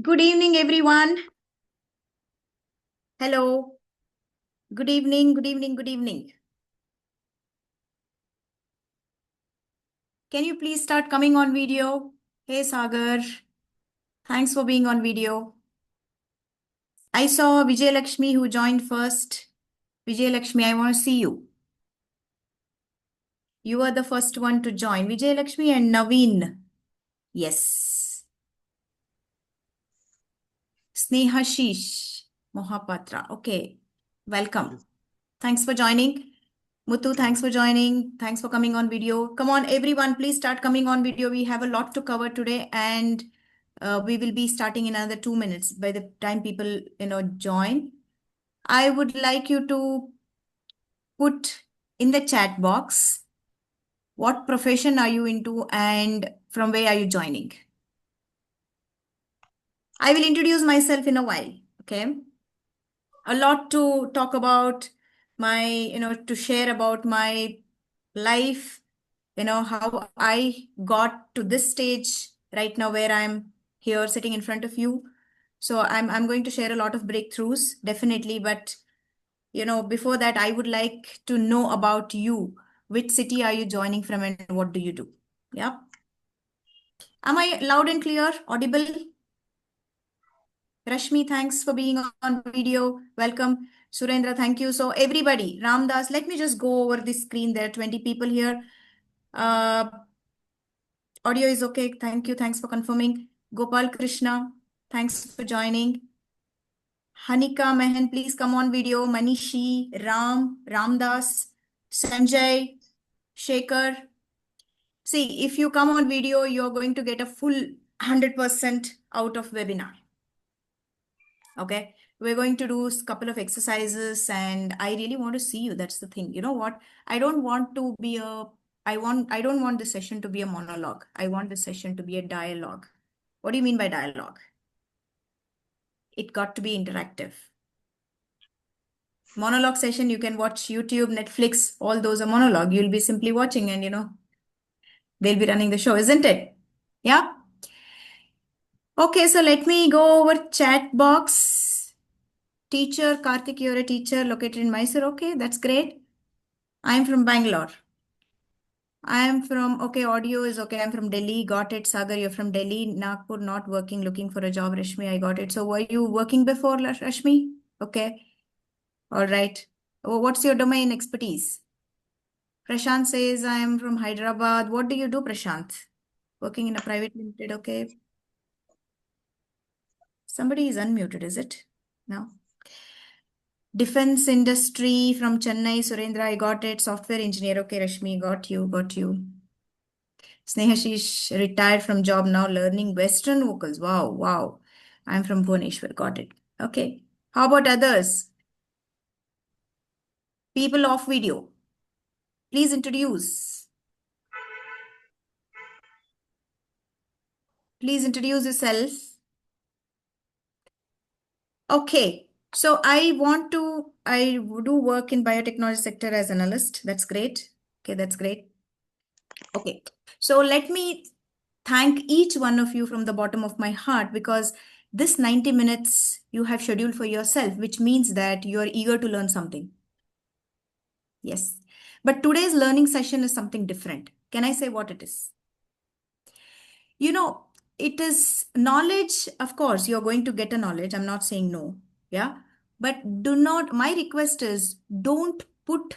Good evening, everyone. Hello. Good evening, good evening, good evening. Can you please start coming on video? Hey, Sagar. Thanks for being on video. I saw Vijay Lakshmi who joined first. Vijay Lakshmi, I want to see you. You are the first one to join. Vijay Lakshmi and Naveen. Yes. Snehashish Mohapatra. Okay. Welcome. Thanks for joining. Muthu, thanks for joining. Thanks for coming on video. Come on, everyone, please start coming on video. We have a lot to cover today, and we will be starting in another 2 minutes by the time people, join. I would like you to put in the chat box what profession are you into and from where are you joining. I will introduce myself in a while. Okay. A lot to talk about to share about my life, how I got to this stage right now where I'm here sitting in front of you. So I'm going to share a lot of breakthroughs, definitely. But, before that, I would like to know about you. Which city are you joining from and what do you do? Yeah. Am I loud and clear, audible? Rashmi, thanks for being on video. Welcome. Surendra, thank you. So everybody, Ramdas, let me just go over this screen. There are 20 people here. Uh, Audio is okay. Thank you. Thanks for confirming. Gopal Krishna, thanks for joining. Hanika Mehan, please come on video. Manishi, Ramdas, Sanjay, Shekhar. See, if you come on video, you're going to get a full 100% out of webinar. Okay. We're going to do a couple of exercises and I really want to see you. That's the thing. You know what? I don't want to be a, I don't want the session to be a monologue. I want the session to be a dialogue. What do you mean by dialogue? It got to be interactive. Monologue session, you can watch YouTube, Netflix, all those are monologue. You'll be simply watching and, they'll be running the show, isn't it? Yeah. Okay, so let me go over chat box. Teacher, Karthik, you're a teacher located in Mysore. Okay, that's great. I'm from Bangalore. Okay, audio is okay. I'm from Delhi. Got it. Sagar, you're from Delhi. Nagpur, not working, looking for a job. Rashmi, I got it. So were you working before, Rashmi? Okay. All right. Oh, what's your domain expertise? Prashant says, I am from Hyderabad. What do you do, Prashant? Working in a private limited. Okay. Somebody is unmuted, is it? No. Defense industry from Chennai. Surendra, I got it. Software engineer. Okay, Rashmi, got you, got you. Snehashish retired from job now learning Western vocals. Wow, wow. I'm from Bhubaneswar. Got it. Okay. How about others? People off video. Please introduce. Please introduce yourself. Okay. So I do work in biotechnology sector as analyst. That's great. Okay, that's great. Okay. So let me thank each one of you from the bottom of my heart because this 90 minutes you have scheduled for yourself, which means that you are eager to learn something. Yes. But today's learning session is something different. Can I say what it is? You know, it is knowledge. Of course, you're going to get a knowledge. I'm not saying no. Yeah. But my request is don't put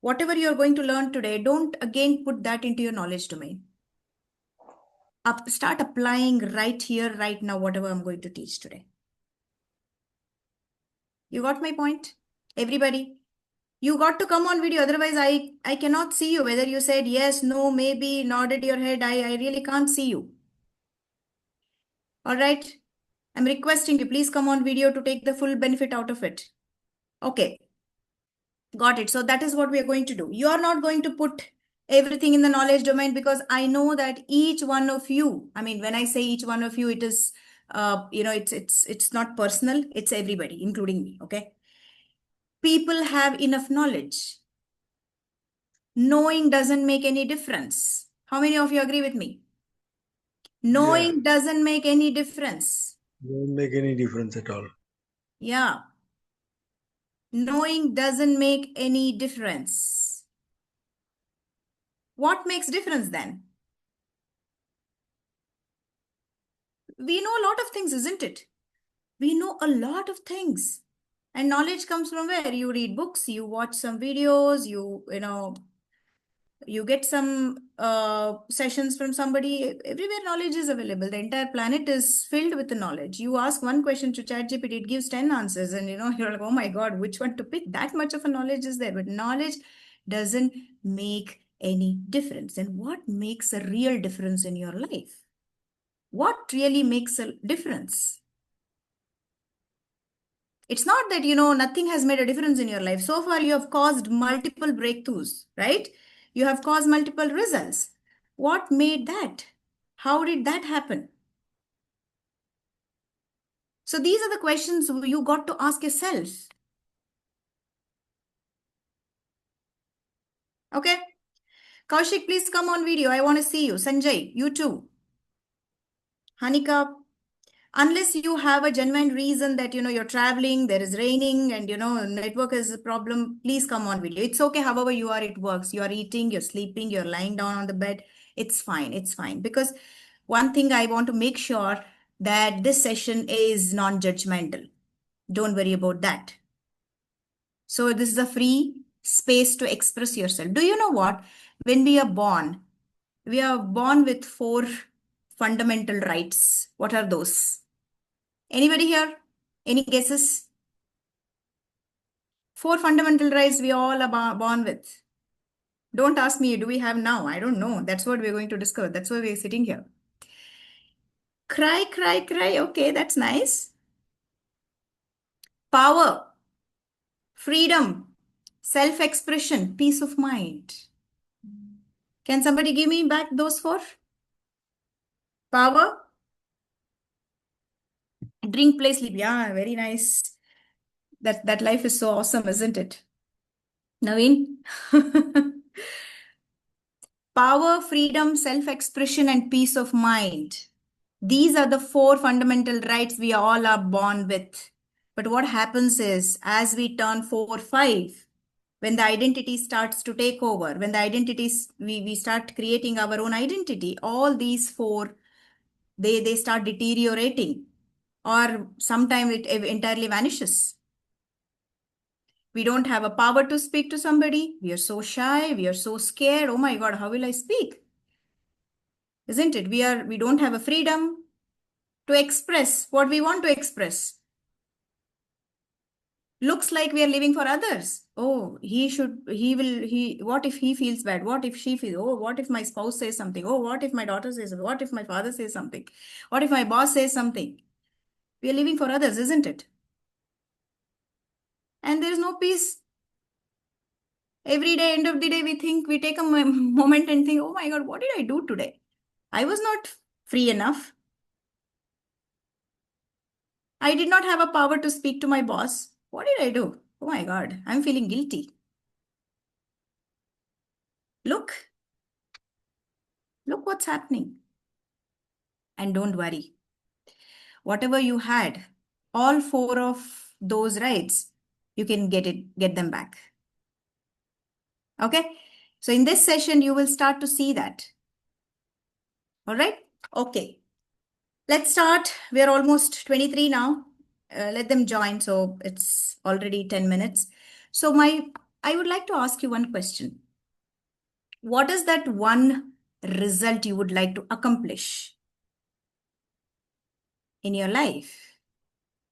whatever you're going to learn today, don't again put that into your knowledge domain. Start applying right here, right now, whatever I'm going to teach today. You got my point? Everybody? You got to come on video. Otherwise, I cannot see you. Whether you said yes, no, maybe, nodded your head, I really can't see you. All right. I'm requesting you, please come on video to take the full benefit out of it. Okay. Got it. So that is what we are going to do. You are not going to put everything in the knowledge domain because I know that each one of you, I mean, when I say each one of you, it is, it's not personal. It's everybody, including me. Okay. People have enough knowledge. Knowing doesn't make any difference. How many of you agree with me? Yeah. Knowing doesn't make any difference. Don't make any difference at all. Yeah. Knowing doesn't make any difference. What makes difference then? We know a lot of things, isn't it? We know a lot of things. And knowledge comes from where? You read books, you watch some videos, you get some sessions from somebody. Everywhere knowledge is available. The entire planet is filled with the knowledge. You ask one question to ChatGPT, it gives 10 answers, and you're like, oh my God, which one to pick? That much of a knowledge is there. But knowledge doesn't make any difference. And what makes a real difference in your life? What really makes a difference? It's not that, nothing has made a difference in your life. So far, you have caused multiple breakthroughs, right? You have caused multiple results. What made that? How did that happen? So these are the questions you got to ask yourself. Okay. Kaushik, please come on video. I want to see you. Sanjay, you too. Hanika, unless you have a genuine reason that you're traveling, there is raining, and network is a problem, please come on video. It's okay however you are, it works. You are eating, you're sleeping, you're lying down on the bed. It's fine because one thing I want to make sure that this session is non-judgmental. Don't worry about that. So this is a free space to express yourself. Do you know what? When we are born with four fundamental rights. What are those? Anybody here? Any guesses? Four fundamental rights we all are born with. Don't ask me, do we have now? I don't know. That's what we're going to discover. That's why we're sitting here. Cry, cry, cry. Okay, that's nice. Power, freedom, self expression, peace of mind. Can somebody give me back those four? Power, drink, play, sleep. Yeah, very nice. That life is so awesome, isn't it? Naveen? Power, freedom, self expression, and peace of mind. These are the four fundamental rights we all are born with. But what happens is, as we turn 4, 5, when the identity starts to take over, when the identities, we start creating our own identity, all these four, they start deteriorating, or sometimes it entirely vanishes. We don't have a power to speak to somebody. We are so shy. We are so scared. Oh my God, how will I speak? Isn't it? We don't have a freedom to express what we want to express. Looks like we are living for others. Oh, what if he feels bad? What if she feels, oh, what if my spouse says something? Oh, what if my daughter says, what if my father says something? What if my boss says something? We are living for others, isn't it? And there is no peace. Every day, end of the day, we take a moment and think, oh my God, what did I do today? I was not free enough. I did not have a power to speak to my boss. What did I do? Oh my God, I'm feeling guilty. Look, look what's happening. And don't worry. Whatever you had, all four of those rights, you can get them back. Okay? So in this session, you will start to see that. All right? Okay. Let's start. We're almost 23 now. Let them join. So it's already 10 minutes. So I would like to ask you one question. What is that one result you would like to accomplish in your life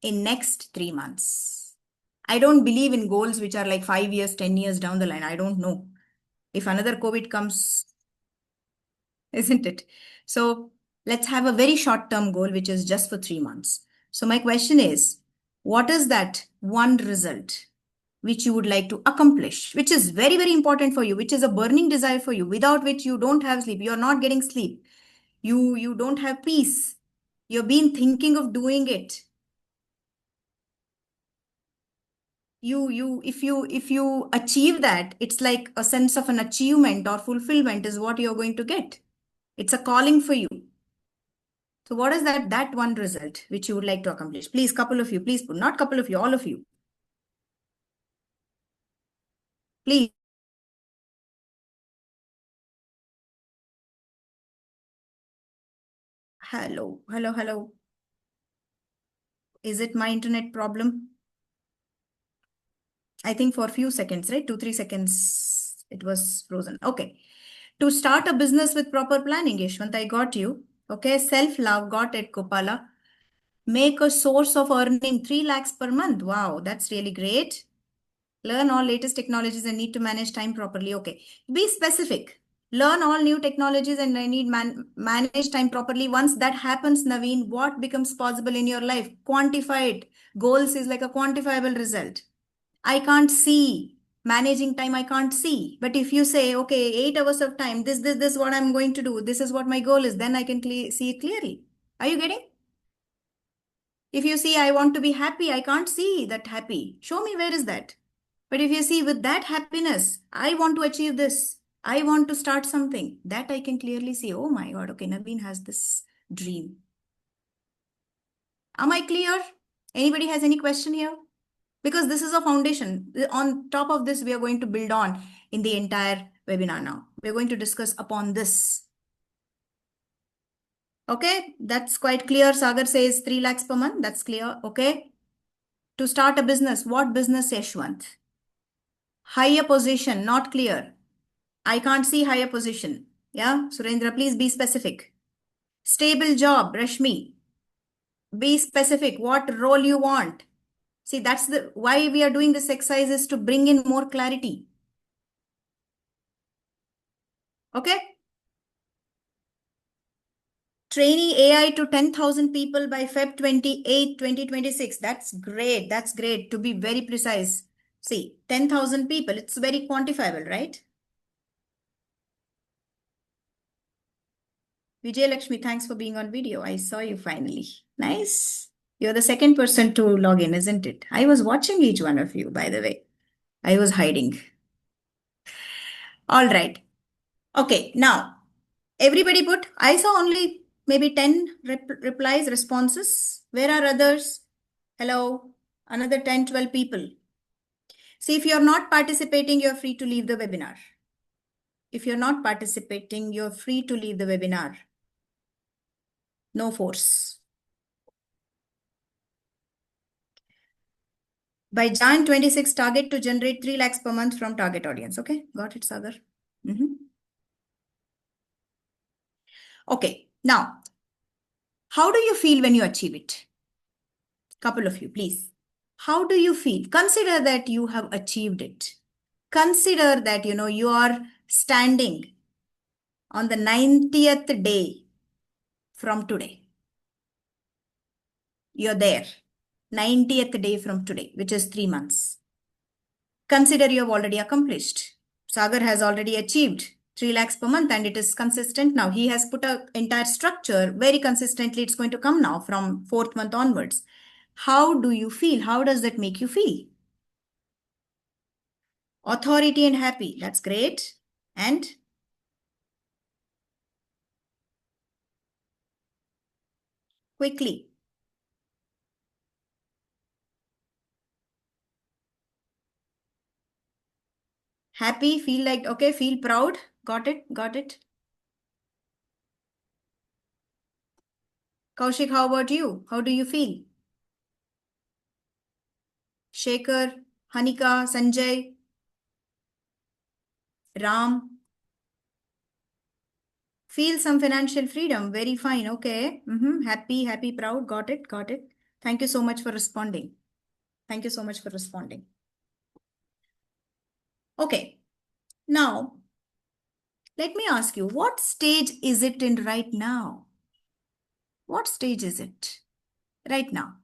in next 3 months? I don't believe in goals which are like 5 years, 10 years down the line. I don't know. If another COVID comes, isn't it? So let's have a very short term goal, which is just for 3 months. So my question is, what is that one result which you would like to accomplish, which is very, very important for you, which is a burning desire for you, without which you don't have sleep. You're not getting sleep. You don't have peace. You've been thinking of doing it. If you achieve that, it's like a sense of an achievement or fulfillment is what you're going to get. It's a calling for you. So what is that one result which you would like to accomplish? Please, couple of you, please put, not couple of you, all of you. Please. Hello, hello, hello. Is it my internet problem? I think for a few seconds, right? 2, 3 seconds, it was frozen. Okay. To start a business with proper planning, Yashwant, I got you. Okay. Self-love, got it, Kopala. Make a source of earning 3 lakhs per month. Wow, that's really great. Learn all latest technologies and need to manage time properly. Okay. Be specific. Learn all new technologies and I need manage time properly. Once that happens, Naveen, what becomes possible in your life? Quantify it. Goals is like a quantifiable result. I can't see. Managing time, I can't see. But if you say, okay, 8 hours of time, this, what I'm going to do, this is what my goal is, then I can see it clearly. Are you getting? If you see, I want to be happy, I can't see that happy. Show me where is that. But if you see with that happiness, I want to achieve this, I want to start something, that I can clearly see, oh my God, okay, Naveen has this dream. Am I clear? Anybody has any question here? Because this is a foundation. On top of this, we are going to build on in the entire webinar now. We're going to discuss upon this. Okay, that's quite clear. Sagar says 3 lakhs per month. That's clear. Okay. To start a business, what business, Yashwant? Higher position, not clear. I can't see higher position. Yeah, Surendra, please be specific. Stable job, Rashmi. Be specific. What role you want? See, that's the why we are doing this exercise is to bring in more clarity. Okay. Trainee AI to 10,000 people by Feb 28, 2026. That's great. That's great. To be very precise. See, 10,000 people. It's very quantifiable, right? Vijay Lakshmi, thanks for being on video. I saw you finally. Nice. You're the second person to log in, isn't it? I was watching each one of you, by the way. I was hiding. All right. Okay, now everybody put, I saw only maybe 10 replies, responses. Where are others? Hello, another 10, 12 people. See, if you're not participating, you're free to leave the webinar. If you're not participating, you're free to leave the webinar. No force. By Jan 26, target to generate 3 lakhs per month from target audience. Okay, got it, Sagar. Okay, now, how do you feel when you achieve it? Couple of you, please. How do you feel? Consider that you have achieved it. Consider that, you are standing on the 90th day from today. You're there. 90th day from today, which is 3 months. Consider you have already accomplished. Sagar has already achieved 3 lakhs per month and it is consistent now. He has put an entire structure very consistently. It's going to come now from 4th month onwards. How do you feel? How does that make you feel? Authority and happy. That's great. And quickly. Happy, feel like, okay, feel proud. Got it, got it. Kaushik, how about you? How do you feel? Shekhar, Hanika, Sanjay, Ram. Feel some financial freedom. Very fine. Okay. Happy, happy, proud. Got it, got it. Thank you so much for responding. Thank you so much for responding. Okay. Now, let me ask you, what stage is it in right now? What stage is it right now?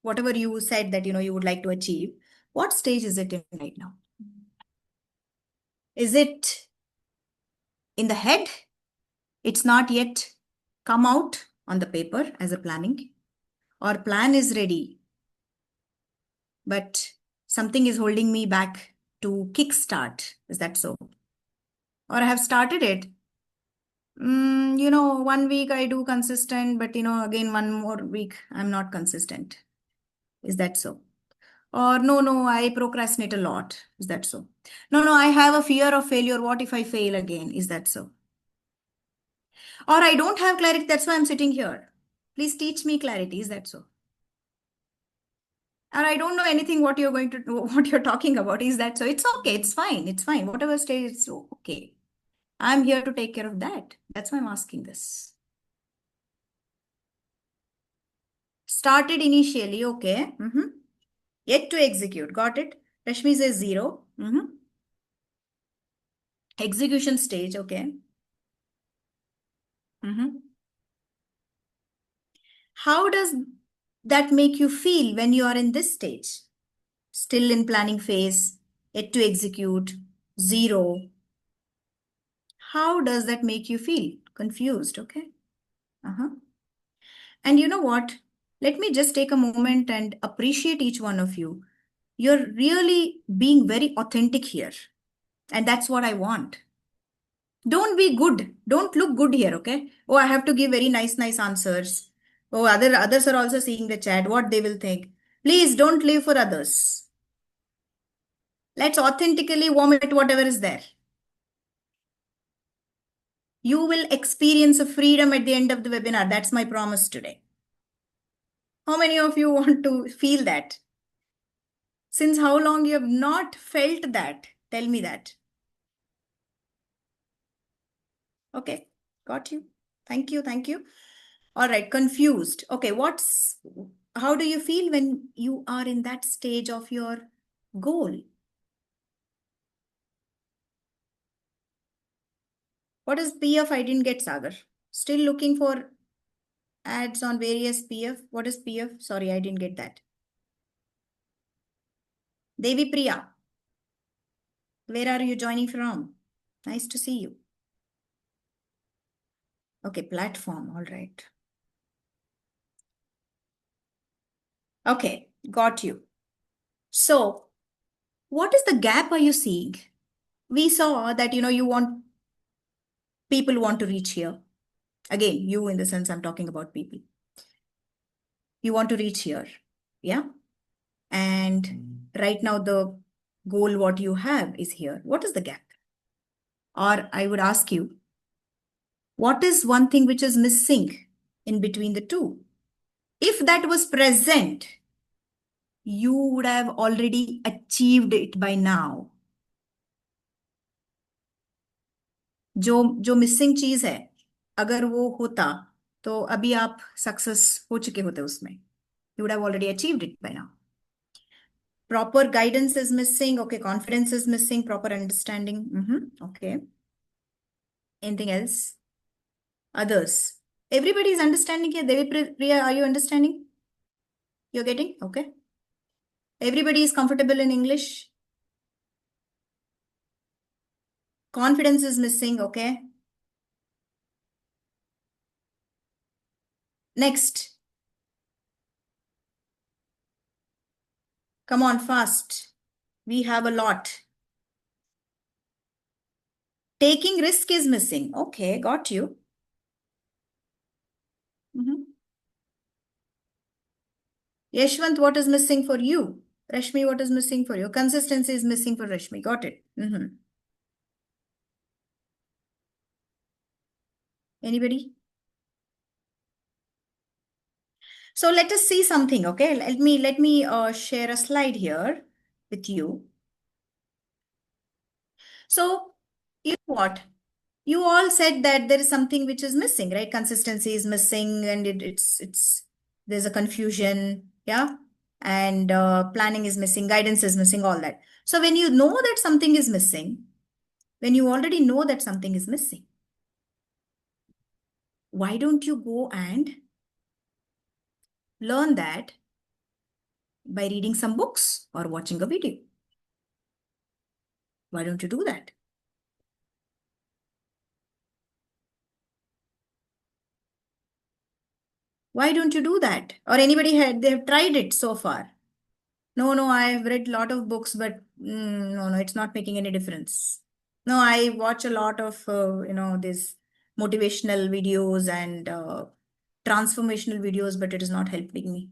Whatever you said that you would like to achieve, what stage is it in right now? Is it in the head? It's not yet come out on the paper as a planning, or plan is ready, but something is holding me back to kickstart. Is that so? Or I have started it, One week I do consistent, but again, one more week I'm not consistent. Is that so? Or no, no, I procrastinate a lot. Is that so? No, no, I have a fear of failure. What if I fail again? Is that so? Or I don't have clarity. That's why I'm sitting here. Please teach me clarity. Is that so? Or I don't know anything what you're going to do, what you're talking about. Is that so? It's okay. It's fine. It's fine. Whatever stage, it's okay. I'm here to take care of that. That's why I'm asking this. Started initially. Okay. Yet to execute. Got it. Rashmi says 0. Execution stage. Okay. Mm-hmm. How does that make you feel when you are in this stage? Still in planning phase, yet to execute, 0. How does that make you feel? Confused, okay? Uh-huh. And you know what? Let me just take a moment and appreciate each one of you. You're really being very authentic here. And that's what I want. Don't be good. Don't look good here, okay? Oh, I have to give very nice answers. Oh, others are also seeing the chat, what they will think. Please don't live for others. Let's authentically vomit whatever is there. You will experience a freedom at the end of the webinar. That's my promise today. How many of you want to feel that? Since how long you have not felt that? Tell me that. Okay, got you. Thank you, thank you. All right, confused. Okay, how do you feel when you are in that stage of your goal? What is PF? I didn't get, Sagar. Still looking for ads on various PF. What is PF? Sorry, I didn't get that. Devi Priya, where are you joining from? Nice to see you. Okay, platform. All right. Okay, got you. So, what is the gap are you seeing? We saw that, people want to reach here. Again, you in the sense I'm talking about people. You want to reach here. Yeah. And right now, the goal, what you have is here. What is the gap? Or I would ask you, what is one thing which is missing in between the two? If that was present, you would have already achieved it by now. जो जो missing चीज है, अगर वो होता तो अभी आप सक्सेस हो चुके होते उसमें. You would have already achieved it by now. Proper guidance is missing. Okay, confidence is missing. Proper understanding. Okay. Anything else? Others. Everybody is understanding here. Devi Priya, are you understanding? You're getting? Okay. Everybody is comfortable in English. Confidence is missing. Okay. Next. Come on, fast. We have a lot. Taking risk is missing. Okay, got you. Yashwant, what is missing for you? Rashmi, what is missing for you? Consistency is missing for Rashmi. Got it. Anybody? So let us see something. Okay, let me share a slide here with you. So you know what? You all said that there is something which is missing, right? Consistency is missing, and it's there's a confusion, yeah. And planning is missing, guidance is missing, all that. So when you know that something is missing, when you already know that something is missing, why don't you go and learn that by reading some books or watching a video? Why don't you do that? Why don't you do that? Or anybody they have tried it so far? No, no, I have read a lot of books, but no, no, it's not making any difference. No, I watch a lot of, this motivational videos and transformational videos, but it is not helping me.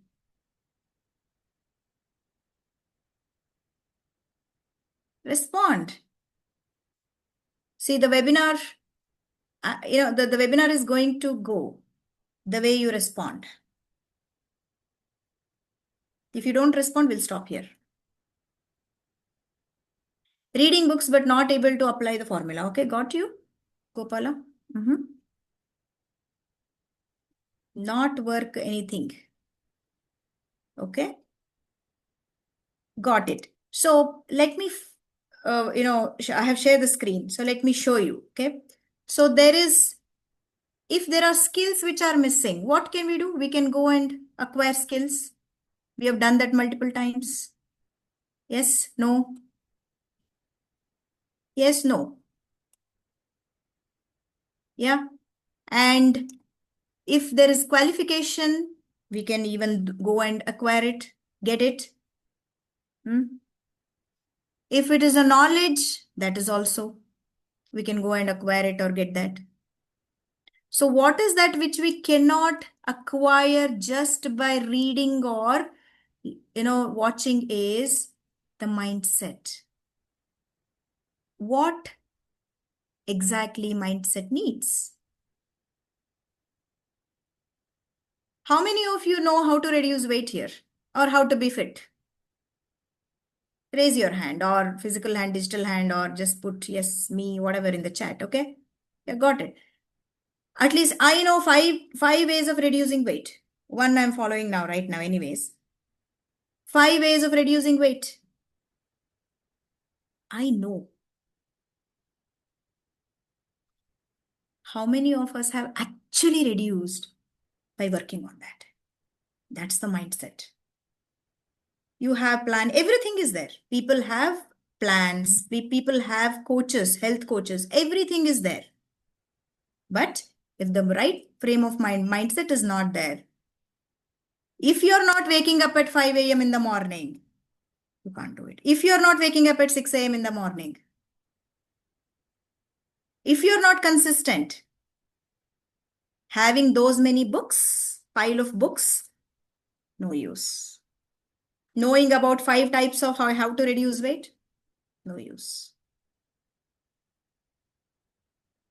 Respond. See, the webinar, the webinar is going to go the way you respond. If you don't respond, we'll stop here. Reading books, but not able to apply the formula. Okay, got you, Gopala? Not work anything. Okay, got it. So let me, I have shared the screen. So let me show you. Okay. So if there are skills which are missing, what can we do? We can go and acquire skills. We have done that multiple times. Yes, no. Yes, no. Yeah. And if there is qualification, we can even go and acquire it, get it. If it is a knowledge, that is also, we can go and acquire it or get that. So what is that which we cannot acquire just by reading or, watching is the mindset. What exactly mindset needs? How many of you know how to reduce weight here or how to be fit? Raise your hand or physical hand, digital hand, or just put yes, me, whatever in the chat. Okay. Yeah, got it. At least I know five ways of reducing weight. One I'm following now, right now, anyways. 5 ways of reducing weight. I know. How many of us have actually reduced by working on that? That's the mindset. You have plan, everything is there. People have plans, people have coaches, health coaches, everything is there. But if the right frame of mind, mindset is not there, if you're not waking up at 5 a.m. in the morning, you can't do it. If you're not waking up at 6 a.m. in the morning, if you're not consistent, having those many books, pile of books, no use. Knowing about 5 types of how to reduce weight, no use.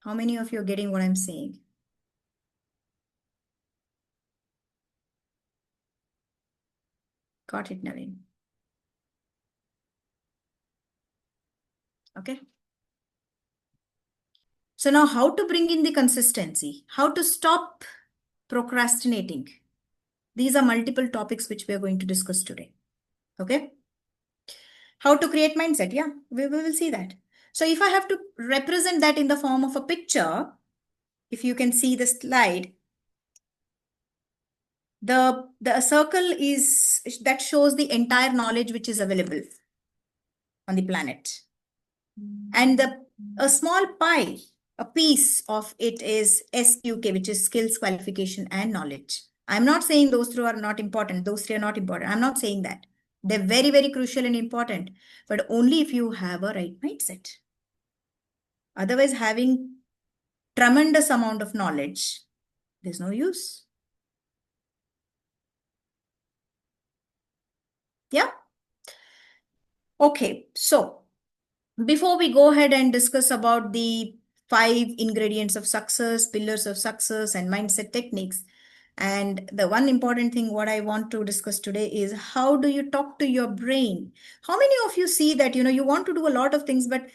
How many of you are getting what I'm saying? Got it, Naveen? Okay. So now how to bring in the consistency, how to stop procrastinating. These are multiple topics which we are going to discuss today. Okay. How to create mindset. Yeah, we will see that. So if I have to represent that in the form of a picture, if you can see the slide, the circle is that shows the entire knowledge which is available on the planet. And a small pie, a piece of it is SQK, which is skills, qualification, and knowledge. I'm not saying those three are not important. Those three are not important. I'm not saying that. They're very, very crucial and important, but only if you have a right mindset. Otherwise, having tremendous amount of knowledge, there's no use. Yeah. Okay. So before we go ahead and discuss about the 5 ingredients of success, pillars of success, and mindset techniques, and the one important thing what I want to discuss today is how do you talk to your brain? How many of you see that, you want to do a lot of things, but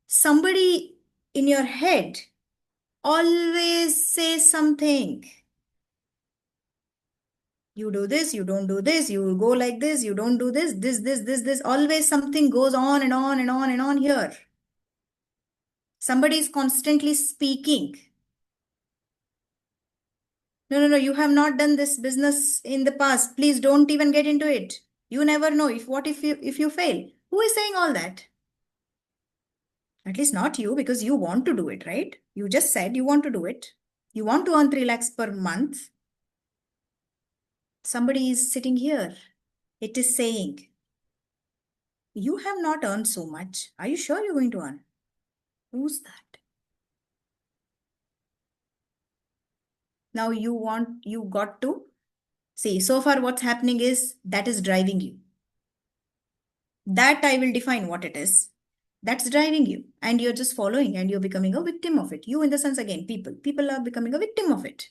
somebody in your head always says something. You do this, you don't do this, you go like this, you don't do this. Always something goes on and on and on and on here. Somebody is constantly speaking. No, you have not done this business in the past. Please don't even get into it. You never know if you fail. Who is saying all that? At least not you, because you want to do it, right? You just said you want to do it. You want to earn 3 lakhs per month. Somebody is sitting here. It is saying, you have not earned so much. Are you sure you're going to earn? Who's that? Now you got to see. So far, what's happening is that is driving you. That I will define what it is. That's driving you. And you're just following and you're becoming a victim of it. You, in the sense, again, people. People are becoming a victim of it.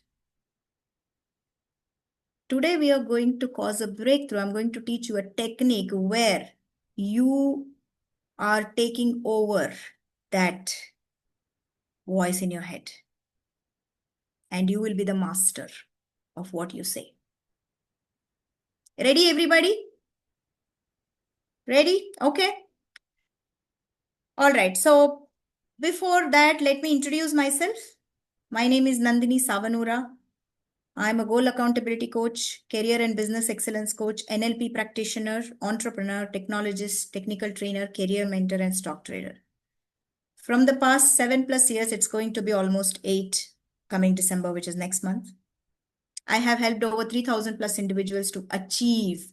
Today, we are going to cause a breakthrough. I'm going to teach you a technique where you are taking over that voice in your head. And you will be the master of what you say. Ready, everybody? Ready? Okay. All right. So before that, let me introduce myself. My name is Nandini Savanura. I'm a goal accountability coach, career and business excellence coach, NLP practitioner, entrepreneur, technologist, technical trainer, career mentor, and stock trader. From the past 7+ years, it's going to be almost 8 coming December, which is next month. I have helped over 3,000 plus individuals to achieve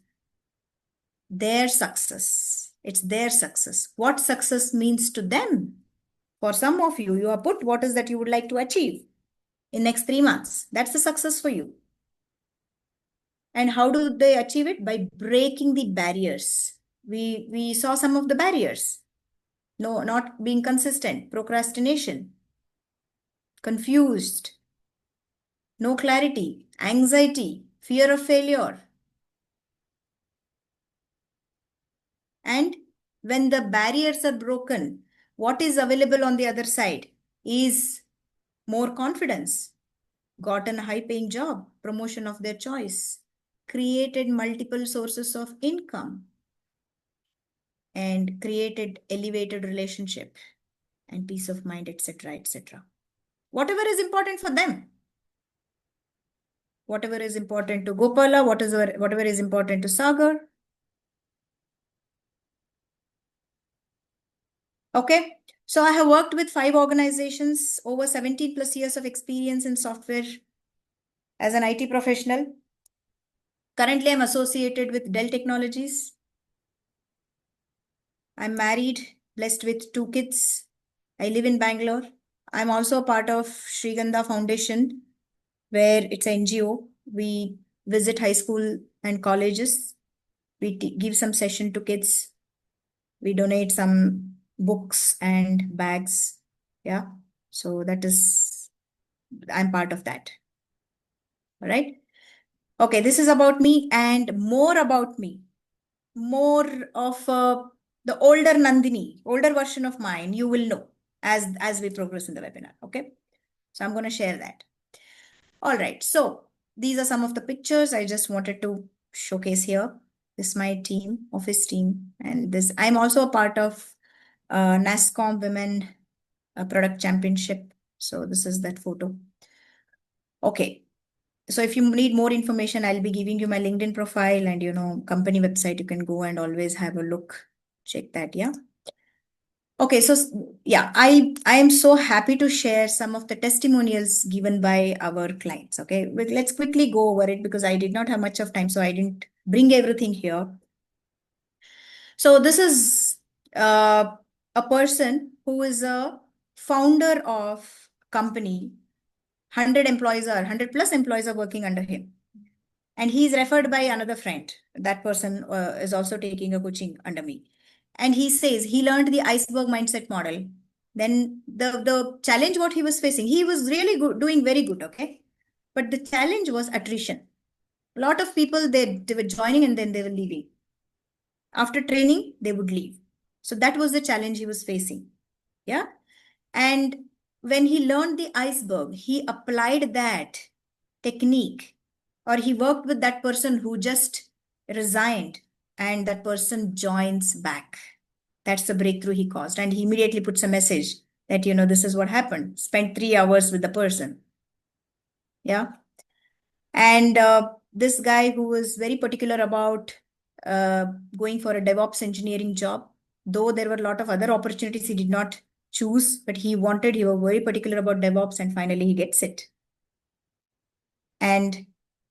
their success. It's their success. What success means to them. For some of you, you have put what is that you would like to achieve in next 3 months. That's the success for you. And how do they achieve it? By breaking the barriers. We saw some of the barriers. No, not being consistent, procrastination, confused, no clarity, anxiety, fear of failure. And when the barriers are broken, what is available on the other side is more confidence, gotten a high paying job, promotion of their choice, created multiple sources of income, and created elevated relationship and peace of mind, etc., etc. Whatever is important for them, whatever is important to Gopala, whatever is important to Sagar. Okay. So I have worked with 5 organizations, over 17+ years of experience in software as an IT professional. Currently, I'm associated with Dell Technologies. I'm married, blessed with 2 kids. I live in Bangalore. I'm also a part of Srigandha Foundation, where it's an NGO. We visit high school and colleges. We give some session to kids. We donate some books and bags. Yeah. So I'm part of that. All right. Okay. This is about me and more about me. More of the older Nandini, older version of mine, you will know as we progress in the webinar. Okay. So I'm going to share that. All right. So these are some of the pictures I just wanted to showcase here. This is my team, office team. And I'm also a part of NASCOM Women Product Championship. So this is that photo. Okay. So if you need more information, I'll be giving you my LinkedIn profile and, company website. You can go and always have a look. Check that. Yeah. Okay. So yeah, I am so happy to share some of the testimonials given by our clients. Okay. But let's quickly go over it because I did not have much of time. So I didn't bring everything here. So this is a person who is a founder of company. 100 employees are 100+ employees are working under him. And he is referred by another friend. That person is also taking a coaching under me. And he says he learned the iceberg mindset model. Then the challenge what he was facing, he was really good, doing very good, okay? But the challenge was attrition. A lot of people, they were joining and then they were leaving. After training, they would leave. So that was the challenge he was facing. Yeah. And when he learned the iceberg, he applied that technique, or he worked with that person who just resigned and that person joins back. That's the breakthrough he caused. And he immediately puts a message that, this is what happened. Spent 3 hours with the person. Yeah. And this guy who was very particular about going for a DevOps engineering job, though there were a lot of other opportunities he did not choose, but he was very particular about DevOps, and finally he gets it. And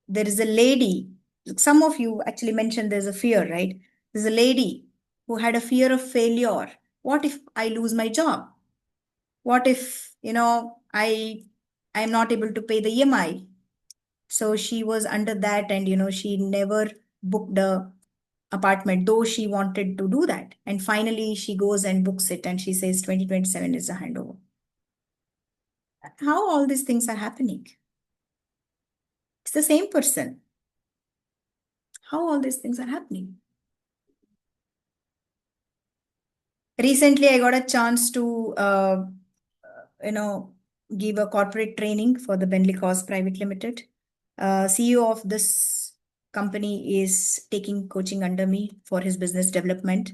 there is a lady, some of you actually mentioned there's a fear, right? There's a lady who had a fear of failure. What if I lose my job? What if, I'm not able to pay the EMI? So she was under that, and she never booked a apartment, though she wanted to do that. And finally, she goes and books it, and she says 2027 is a handover. How all these things are happening? It's the same person. How all these things are happening? Recently, I got a chance to, you know, give a corporate training for the Bentley Cos Private Limited. CEO of this company is taking coaching under me for his business development.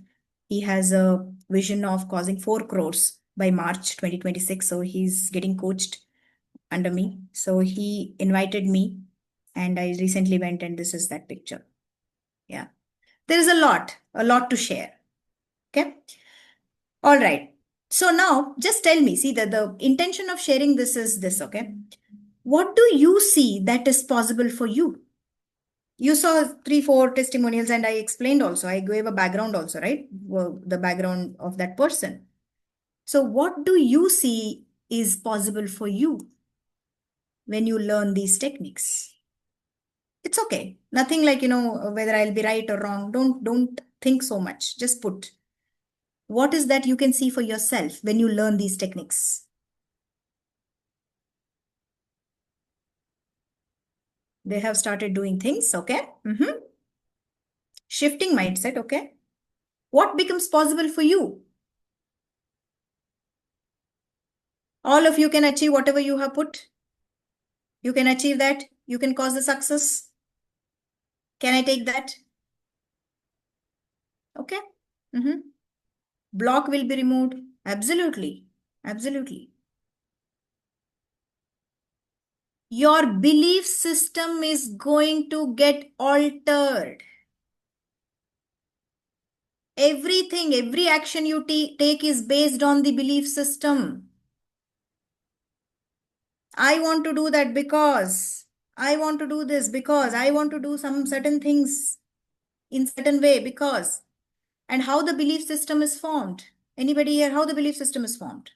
He has a vision of causing 4 crores by March 2026. So he's getting coached under me. So he invited me, and I recently went, and this is that picture. Yeah. There is a lot to share. Okay. All right. So now just tell me, see, the intention of sharing this is this, okay? What do you see that is possible for you? You saw 3, 4 testimonials, and I explained also, I gave a background also, right? Well, the background of that person. So what do you see is possible for you when you learn these techniques? It's okay. Nothing like, whether I'll be right or wrong. Don't think so much. Just put. What is that you can see for yourself when you learn these techniques? They have started doing things, okay? Shifting mindset, okay? What becomes possible for you? All of you can achieve whatever you have put. You can achieve that. You can cause the success. Can I take that? Okay. Block will be removed. Absolutely. Absolutely. Your belief system is going to get altered. Everything, every action you take is based on the belief system. I want to do that because I want to do this because I want to do some certain things in certain way because. And how the belief system is formed. Anybody here, how the belief system is formed?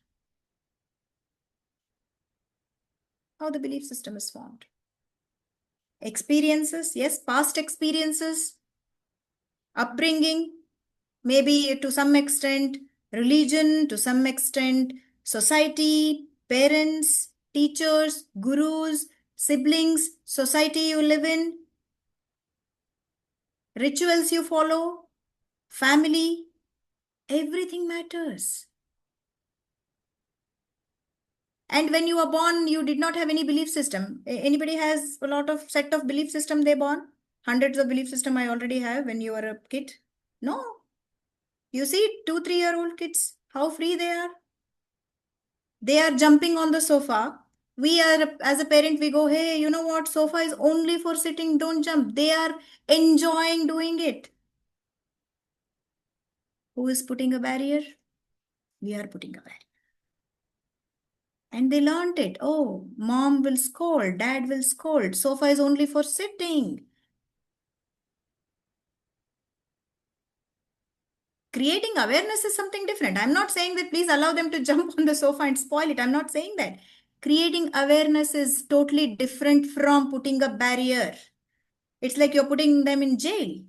How the belief system is formed? Experiences, yes, past experiences, upbringing, maybe to some extent, religion, to some extent, society, parents, teachers, gurus, siblings, society you live in, rituals you follow, family, everything matters. And when you were born, you did not have any belief system. Anybody has a lot of set of belief system they born? Hundreds of belief system I already have when you were a kid. No. You see 2, 3-year-old kids, how free they are. They are jumping on the sofa. We are, as a parent, we go, hey, you know what? Sofa is only for sitting. Don't jump. They are enjoying doing it. Who is putting a barrier? We are putting a barrier. And they learned it. Oh, mom will scold, dad will scold. Sofa is only for sitting. Creating awareness is something different. I'm not saying that please allow them to jump on the sofa and spoil it. I'm not saying that. Creating awareness is totally different from putting a barrier. It's like you're putting them in jail.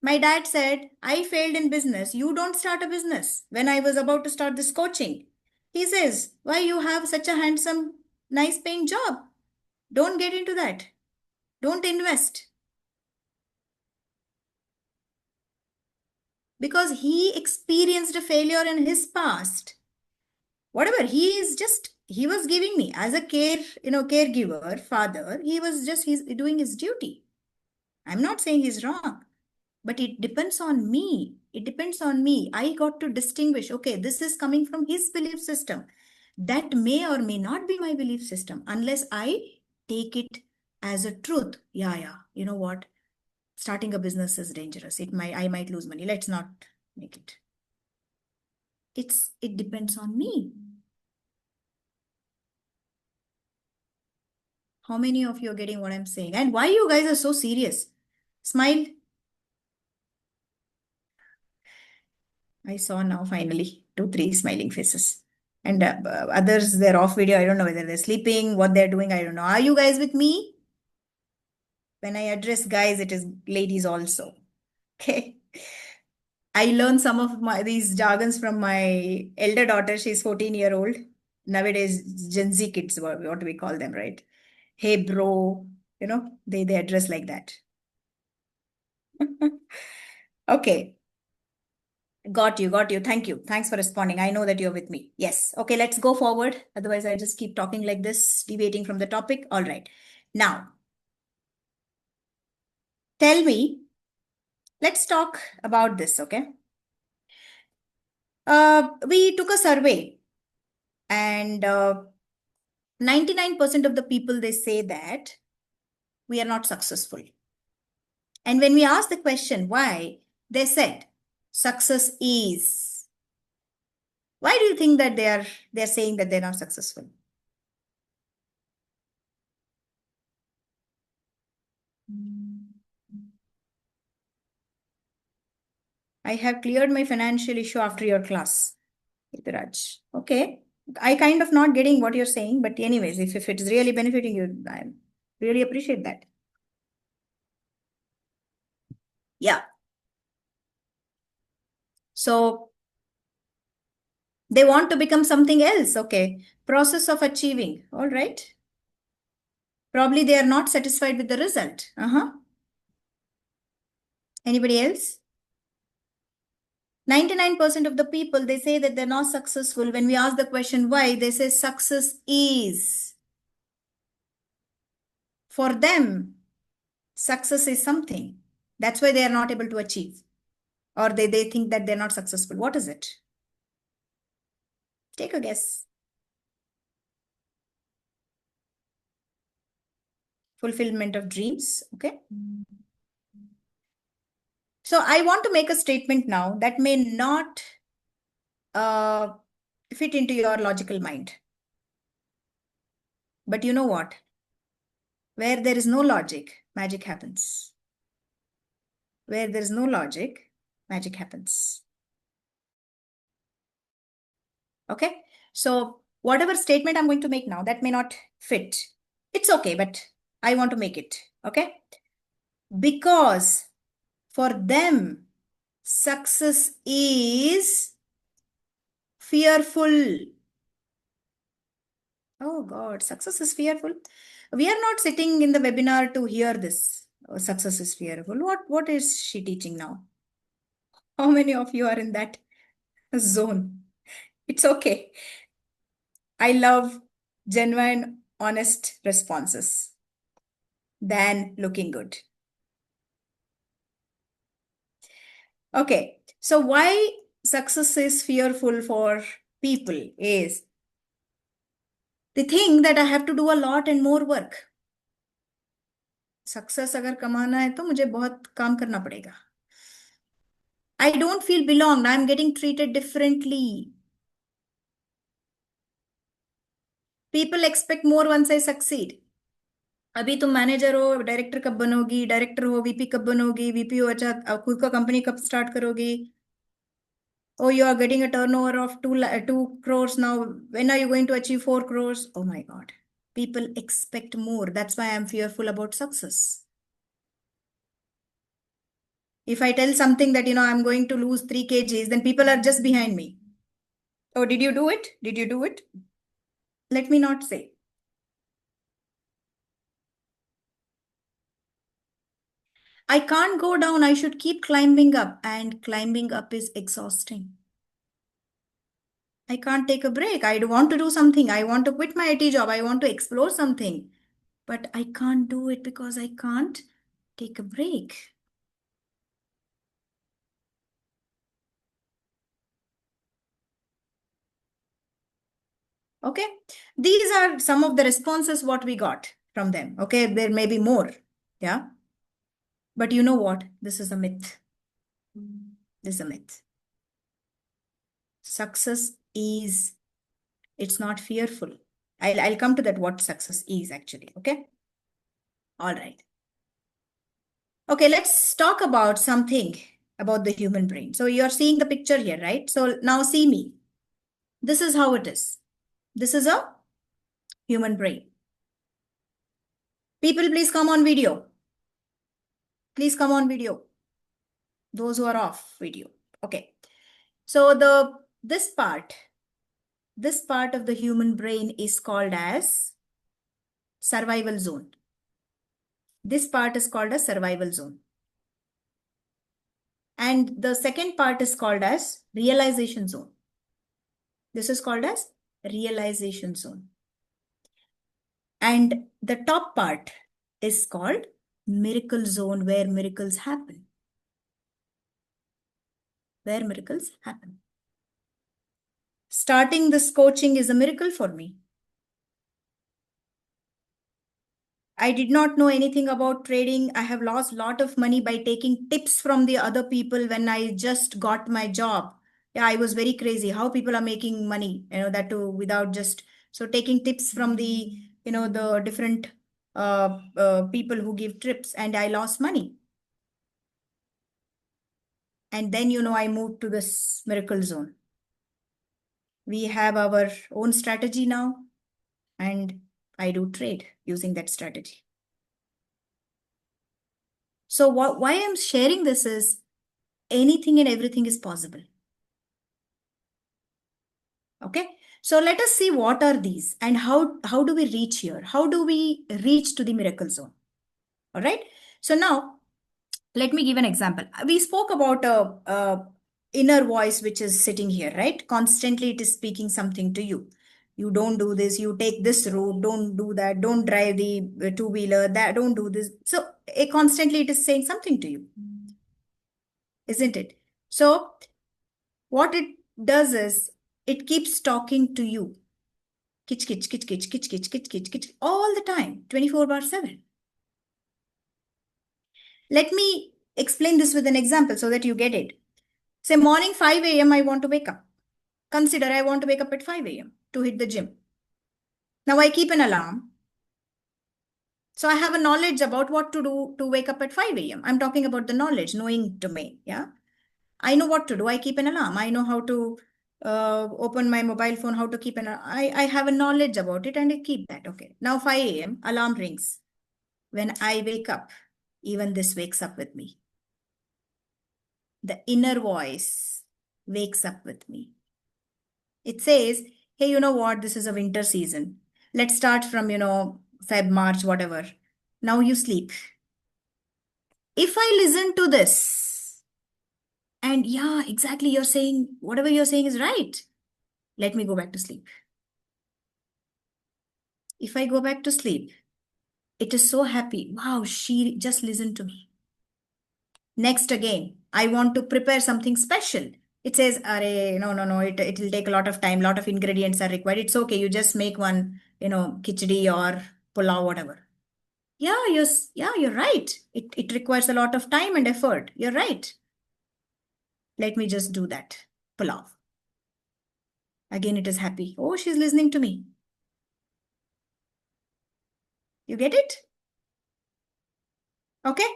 My dad said, I failed in business. You don't start a business. When I was about to start this coaching, he says, why you have such a handsome, nice paying job? Don't get into that. Don't invest. Because he experienced a failure in his past. Whatever, he was giving me as a caregiver, father, he's doing his duty. I'm not saying he's wrong. But it depends on me. It depends on me. I got to distinguish, okay, this is coming from his belief system. That may or may not be my belief system unless I take it as a truth. Yeah, yeah. You know what? Starting a business is dangerous. I might lose money. Let's not make it. It depends on me. How many of you are getting what I'm saying? And why you guys are so serious? Smile. I saw now finally 2, 3 smiling faces. And others, they're off video. I don't know whether they're sleeping, what they're doing. I don't know. Are you guys with me? When I address guys, it is ladies also. Okay. I learned some of these jargons from my elder daughter. She's 14-year-old. Nowadays, Gen Z kids, what do we call them, right? Hey, bro. They address like that. Okay. Got you, got you. Thank you. Thanks for responding. I know that you're with me. Yes. Okay, let's go forward. Otherwise, I just keep talking like this, deviating from the topic. All right. Now, tell me, let's talk about this, okay? We took a survey and 99% of the people, they say that we are not successful. And when we ask the question, why, they said success is. Why do you think that they're saying that they're not successful? I have cleared my financial issue after your class, Raj. Okay. I kind of not getting what you're saying, but anyways, if it's really benefiting you, I really appreciate that. Yeah. So they want to become something else. Okay. Process of achieving. All right. Probably they are not satisfied with the result. Uh-huh. Anybody else? 99% of the people, they say that they're not successful. When we ask the question why, they say success is. For them, success is something. That's why they are not able to achieve. Or they think that they're not successful. What is it? Take a guess. Fulfillment of dreams. Okay. So I want to make a statement now that may not uh, fit into your logical mind. But you know what? Where there is no logic, magic happens. Where there is no logic, magic happens. Okay. So whatever statement I'm going to make now, that may not fit. It's okay, but I want to make it. Okay. Because for them, success is fearful. Oh God, success is fearful. We are not sitting in the webinar to hear this. Oh, success is fearful. What is she teaching now? How many of you are in that zone? It's okay. I love genuine, honest responses than looking good. Okay, so why success is fearful for people is they think that I have to do a lot and more work. Success अगर कमाना है तो मुझे बहुत काम करना पड़ेगा. I don't feel belonged. I'm getting treated differently. People expect more once I succeed. अभी तुम मैनेजर हो, डायरेक्टर कब बनोगी, डायरेक्टर हो, वीपी कब बनोगी, वीपी हो, अच्छा खुद का कंपनी कब स्टार्ट करोगी. Oh, you are getting a turnover of 2 crores now. When are you going to achieve 4 crores? Oh my God. People expect more. That's why I'm fearful about success. If I tell something that, I'm going to lose 3 kgs, then people are just behind me. Oh, did you do it? Did you do it? Let me not say. I can't go down. I should keep climbing up. And climbing up is exhausting. I can't take a break. I want to do something. I want to quit my IT job. I want to explore something. But I can't do it because I can't take a break. Okay. These are some of the responses what we got from them. Okay. There may be more. Yeah. But you know what? This is a myth. This is a myth. Success is, it's not fearful. I'll come to that what success is actually. Okay. All right. Okay. Let's talk about something about the human brain. So you're seeing the picture here, right? So now see me. This is how it is. This is a human brain. People, please come on video. Please come on video. Those who are off video. Okay. So this part of the human brain is called as survival zone. This part is called as survival zone. And the second part is called as realization zone. This is called as realization zone. And the top part is called miracle zone, where miracles happen. Where miracles happen. Starting this coaching is a miracle for me. I did not know anything about trading. I have lost a lot of money by taking tips from the other people when I just got my job. Yeah, I was very crazy how people are making money, that too without just so taking tips from the different people who give trips, and I lost money. And then, I moved to this miracle zone. We have our own strategy now, and I do trade using that strategy. So why I'm sharing this is anything and everything is possible. Okay. So let us see what are these and how do we reach here? How do we reach to the miracle zone? All right. So now let me give an example. We spoke about a inner voice which is sitting here, right? Constantly it is speaking something to you. You don't do this, you take this route, don't do that, don't drive the two-wheeler, that don't do this. So constantly it is saying something to you, isn't it? So what it does is it keeps talking to you. Kitch, kitch, kitch, kitch, kitch, kitch, kitch, kitch, kitch, all the time, 24/7. Let me explain this with an example so that you get it. Say morning 5 a.m. I want to wake up. Consider I want to wake up at 5 a.m. to hit the gym. Now I keep an alarm. So I have a knowledge about what to do to wake up at 5 a.m. I'm talking about the knowledge, knowing domain. Yeah. I know what to do. I keep an alarm. I know how to open my mobile phone, how to keep I have a knowledge about it and I keep that. Okay. Now 5 a.m. alarm rings. When I wake up, even this wakes up with me. The inner voice wakes up with me. It says, hey, you know what? This is a winter season. Let's start from, Feb, March, whatever. Now you sleep. If I listen to this, and yeah, exactly, whatever you're saying is right. Let me go back to sleep. If I go back to sleep, it is so happy. Wow, she just listened to me. Next again, I want to prepare something special. It says, Array, no, no, no, it will take a lot of time, lot of ingredients are required. It's okay, you just make one, khichdi or pulao, whatever. Yeah, you're right. It requires a lot of time and effort. You're right. Let me just do that. Pulao. Again, it is happy. Oh, she's listening to me. You get it? Okay.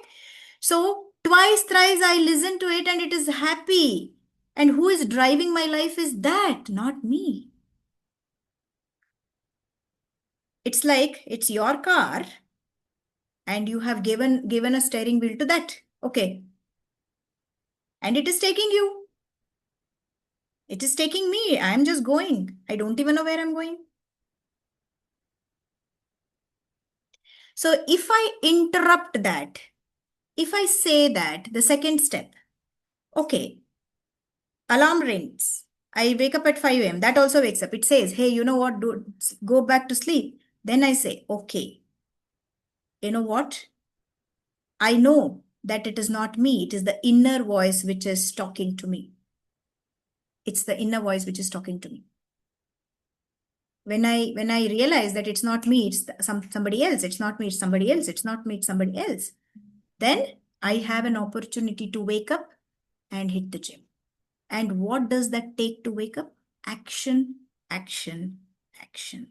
So twice, thrice I listen to it and it is happy. And who is driving my life is that, not me. It's like it's your car and you have given a steering wheel to that. Okay. And it is taking you. It is taking me. I'm just going. I don't even know where I'm going. So if I interrupt that, if I say that, the second step, okay, alarm rings. I wake up at 5 a.m. That also wakes up. It says, hey, you know what? Go back to sleep. Then I say, okay, you know what? I know that it is not me. It is the inner voice which is talking to me. It's the inner voice which is talking to me. When I realize that it's not me, it's somebody else. It's not me, it's somebody else. It's not me, it's somebody else. Then I have an opportunity to wake up and hit the gym. And what does that take to wake up? Action, action, action.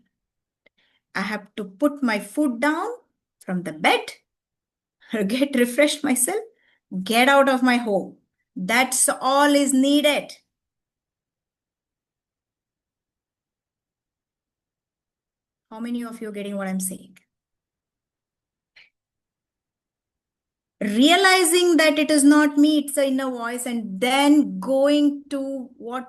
I have to put my foot down from the bed, get refreshed myself, get out of my home. That's all is needed. How many of you are getting what I'm saying? Realizing that it is not me, it's the inner voice, and then going to what,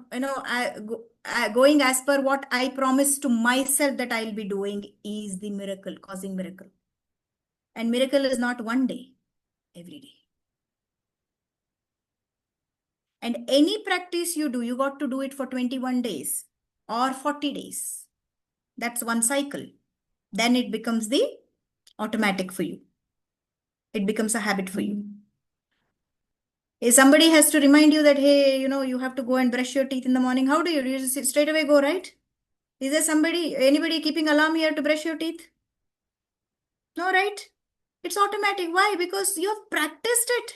going as per what I promised to myself that I'll be doing is the miracle, causing miracle. And miracle is not one day, every day. And any practice you do, you got to do it for 21 days or 40 days. That's one cycle. Then it becomes the automatic for you. It becomes a habit for you. If somebody has to remind you that, hey, you have to go and brush your teeth in the morning, how do you? You just straight away go, right? Is there anybody keeping alarm here to brush your teeth? No, right? It's automatic. Why? Because you have practiced it.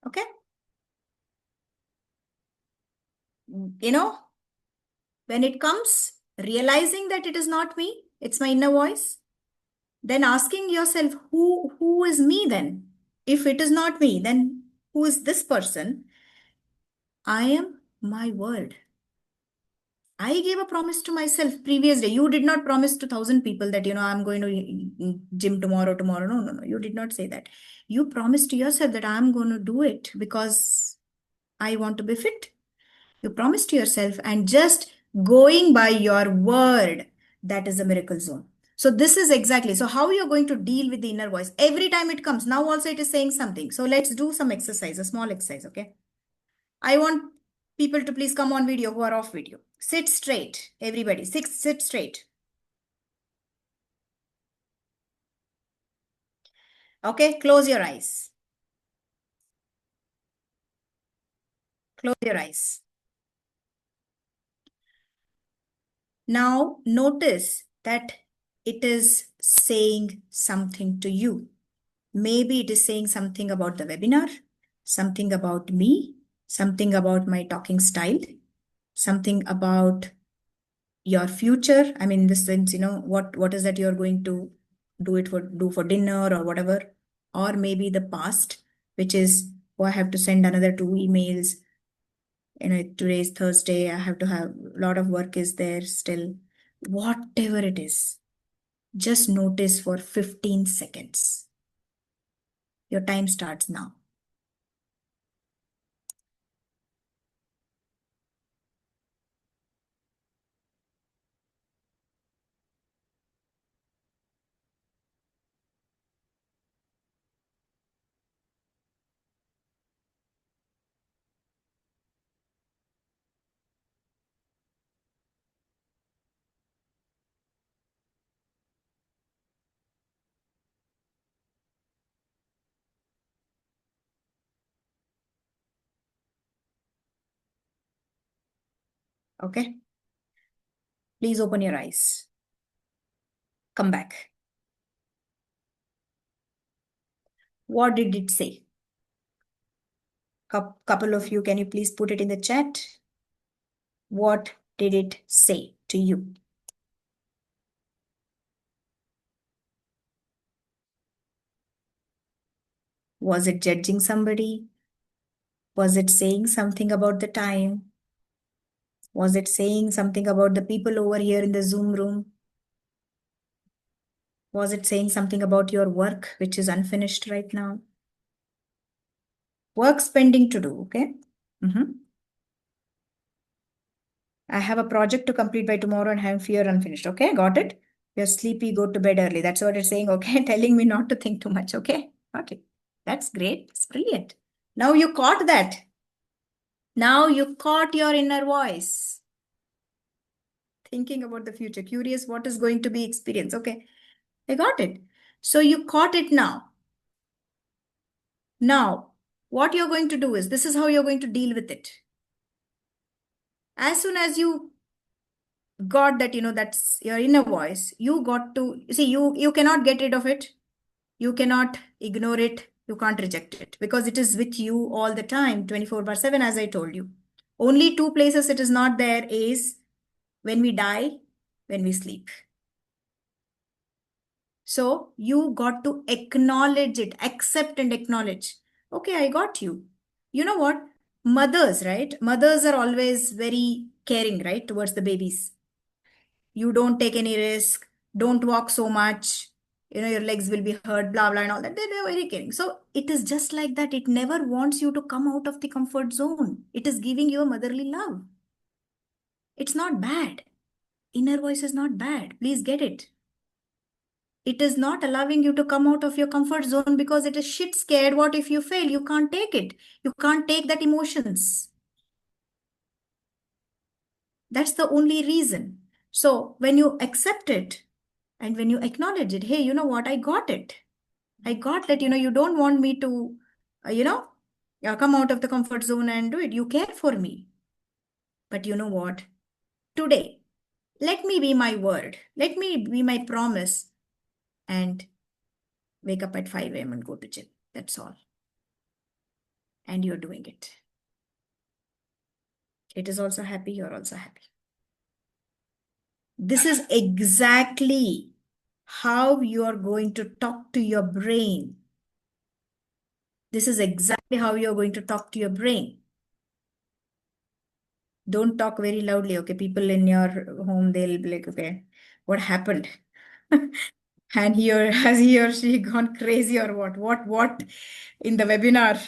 Okay? You know, when it comes, realizing that it is not me, it's my inner voice, then asking yourself, who is me then? If it is not me, then who is this person? I am my word. I gave a promise to myself previous day. You did not promise to 1,000 people that, I'm going to gym tomorrow. No, no, no. You did not say that. You promised to yourself that I'm going to do it because I want to be fit. You promised to yourself, and just going by your word, that is a miracle zone. So this is exactly, so how you're going to deal with the inner voice. Every time it comes, now also it is saying something. So let's do some exercise, a small exercise, okay? I want people to please come on video who are off video. Sit straight, everybody. Sit straight. Okay, close your eyes. Close your eyes. Now notice that it is saying something to you. Maybe it is saying something about the webinar, something about me, something about my talking style, something about your future. I mean, in the sense, what is that you're going to do for dinner or whatever, or maybe the past, which is, oh, I have to send another 2 emails. Today's Thursday. I have to have a lot of work is there still. Whatever it is, just notice for 15 seconds. Your time starts now. Okay? Please open your eyes. Come back. What did it say? Couple of you, can you please put it in the chat? What did it say to you? Was it judging somebody? Was it saying something about the time? Was it saying something about the people over here in the Zoom room? Was it saying something about your work, which is unfinished right now? Work's pending to do, okay? I have a project to complete by tomorrow and have fear unfinished, okay? Got it? You're sleepy, go to bed early. That's what it's saying, okay? Telling me not to think too much, okay? Got it. That's great. It's brilliant. Now you caught that. Now you caught your inner voice. Thinking about the future, curious what is going to be experienced. Okay, I got it. So you caught it now. Now, what you're going to do is, this is how you're going to deal with it. As soon as you got that, that's your inner voice, you got to, see, you cannot get rid of it. You cannot ignore it. You can't reject it because it is with you all the time, 24/7, as I told you. Only two places it is not there is when we die, when we sleep. So you got to acknowledge it, accept and acknowledge. Okay, I got you. You know what? Mothers, right? Mothers are always very caring, right, towards the babies. You don't take any risk, don't walk so much, your legs will be hurt, blah blah and all that. They're very caring. So it is just like that. It never wants you to come out of the comfort zone. It is giving you a motherly love. It's not bad. Inner voice is not bad. Please get it. It is not allowing you to come out of your comfort zone because it is shit scared. What if you fail? You can't take it. You can't take that emotions. That's the only reason. So when you accept it and when you acknowledge it, hey, you know what? I got it. I got that, you don't want me to, come out of the comfort zone and do it. You care for me. But you know what? Today, let me be my word. Let me be my promise and wake up at 5 a.m. and go to gym. That's all. And you're doing it. It is also happy. You're also happy. This is exactly how you are going to talk to your brain. This is exactly how you're going to talk to your brain. Don't talk very loudly, okay? People in your home, they'll be like, okay, what happened? And has he or she gone crazy or what? What in the webinar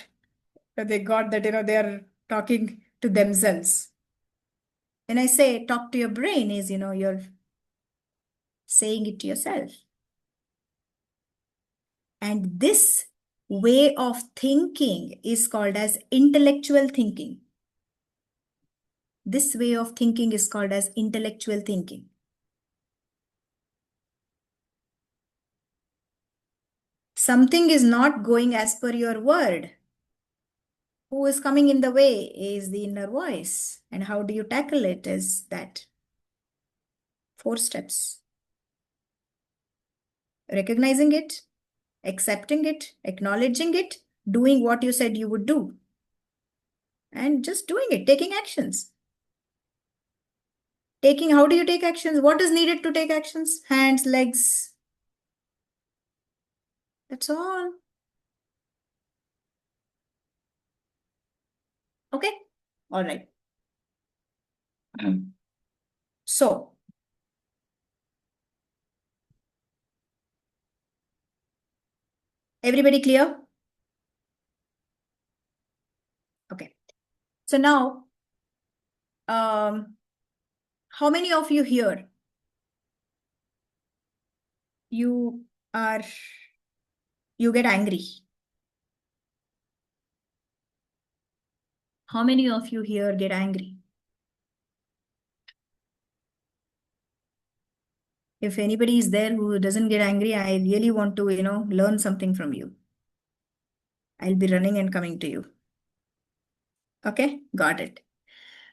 they got that, they're talking to themselves. When I say talk to your brain is, you're saying it to yourself. And this way of thinking is called as intellectual thinking. This way of thinking is called as intellectual thinking. Something is not going as per your word. Who is coming in the way is the inner voice. And how do you tackle it is that 4 steps. Recognizing it, accepting it, acknowledging it, doing what you said you would do. And just doing it, taking actions. How do you take actions? What is needed to take actions? Hands, legs. That's all. Okay? All right. So, everybody clear? Okay. So now, how many of you here, you are, you get angry? How many of you here get angry? If anybody is there who doesn't get angry, I really want to, learn something from you. I'll be running and coming to you. Okay, got it.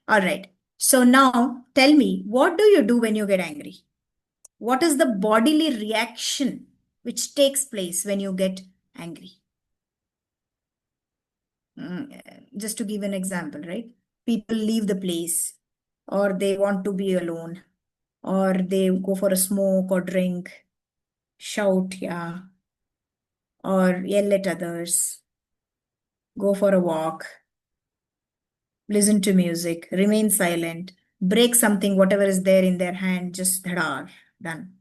All right. So now tell me, what do you do when you get angry? What is the bodily reaction which takes place when you get angry? Just to give an example, right? People leave the place, or they want to be alone, or they go for a smoke or drink, shout, yeah, or yell at others, go for a walk, listen to music, remain silent, break something, whatever is there in their hand, just dhadar, done.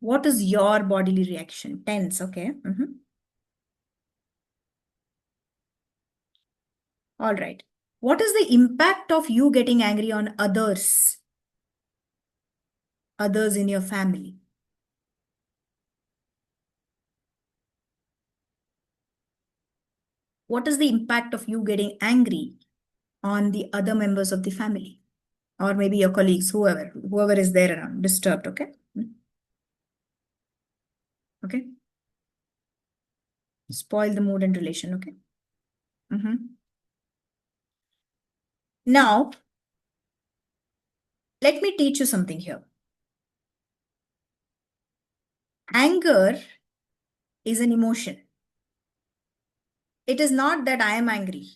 What is your bodily reaction? Tense, okay. All right. What is the impact of you getting angry on others? Others in your family? What is the impact of you getting angry on the other members of the family? Or maybe your colleagues, whoever is there around, disturbed, okay? Okay. Spoil the mood and relation, okay? Now, let me teach you something here. Anger is an emotion. It is not that I am angry.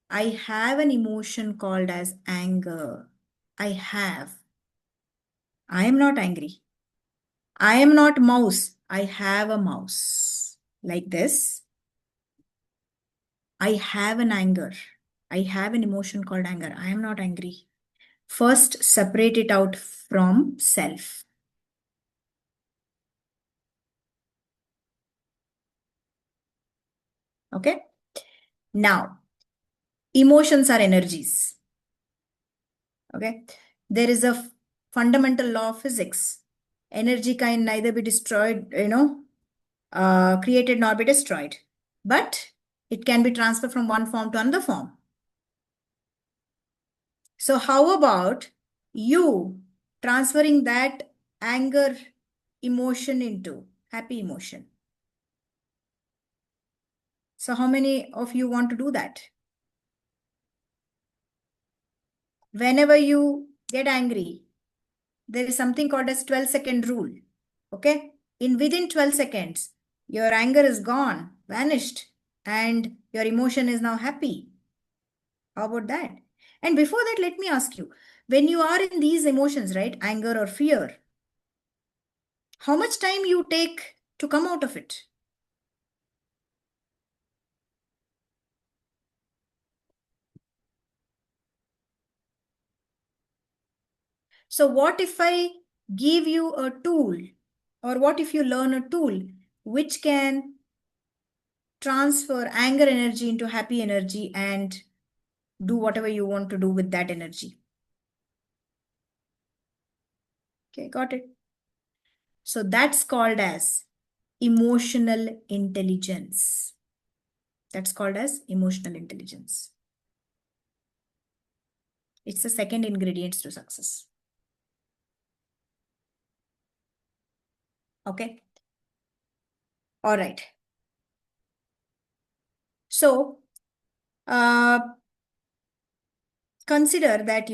I have an emotion called as anger. I have. I am not angry. I am not mouse. I have a mouse. Like this. I have an anger. I have an emotion called anger. I am not angry. First, separate it out from self. Okay. Now, emotions are energies. Okay. There is a fundamental law of physics. Energy can neither be destroyed, created nor be destroyed, but it can be transferred from one form to another form. So, how about you transferring that anger emotion into happy emotion? So, how many of you want to do that? Whenever you get angry, there is something called as 12-second rule. Okay? In within 12 seconds, your anger is gone, vanished, and your emotion is now happy. How about that? And before that, let me ask you, when you are in these emotions, right, anger or fear, how much time you take to come out of it? So what if I give you a tool, or what if you learn a tool which can transfer anger energy into happy energy and do whatever you want to do with that energy? Okay, got it. So that's called as emotional intelligence. That's called as emotional intelligence. It's the second ingredient to success. Okay. All right. So, uh, consider that,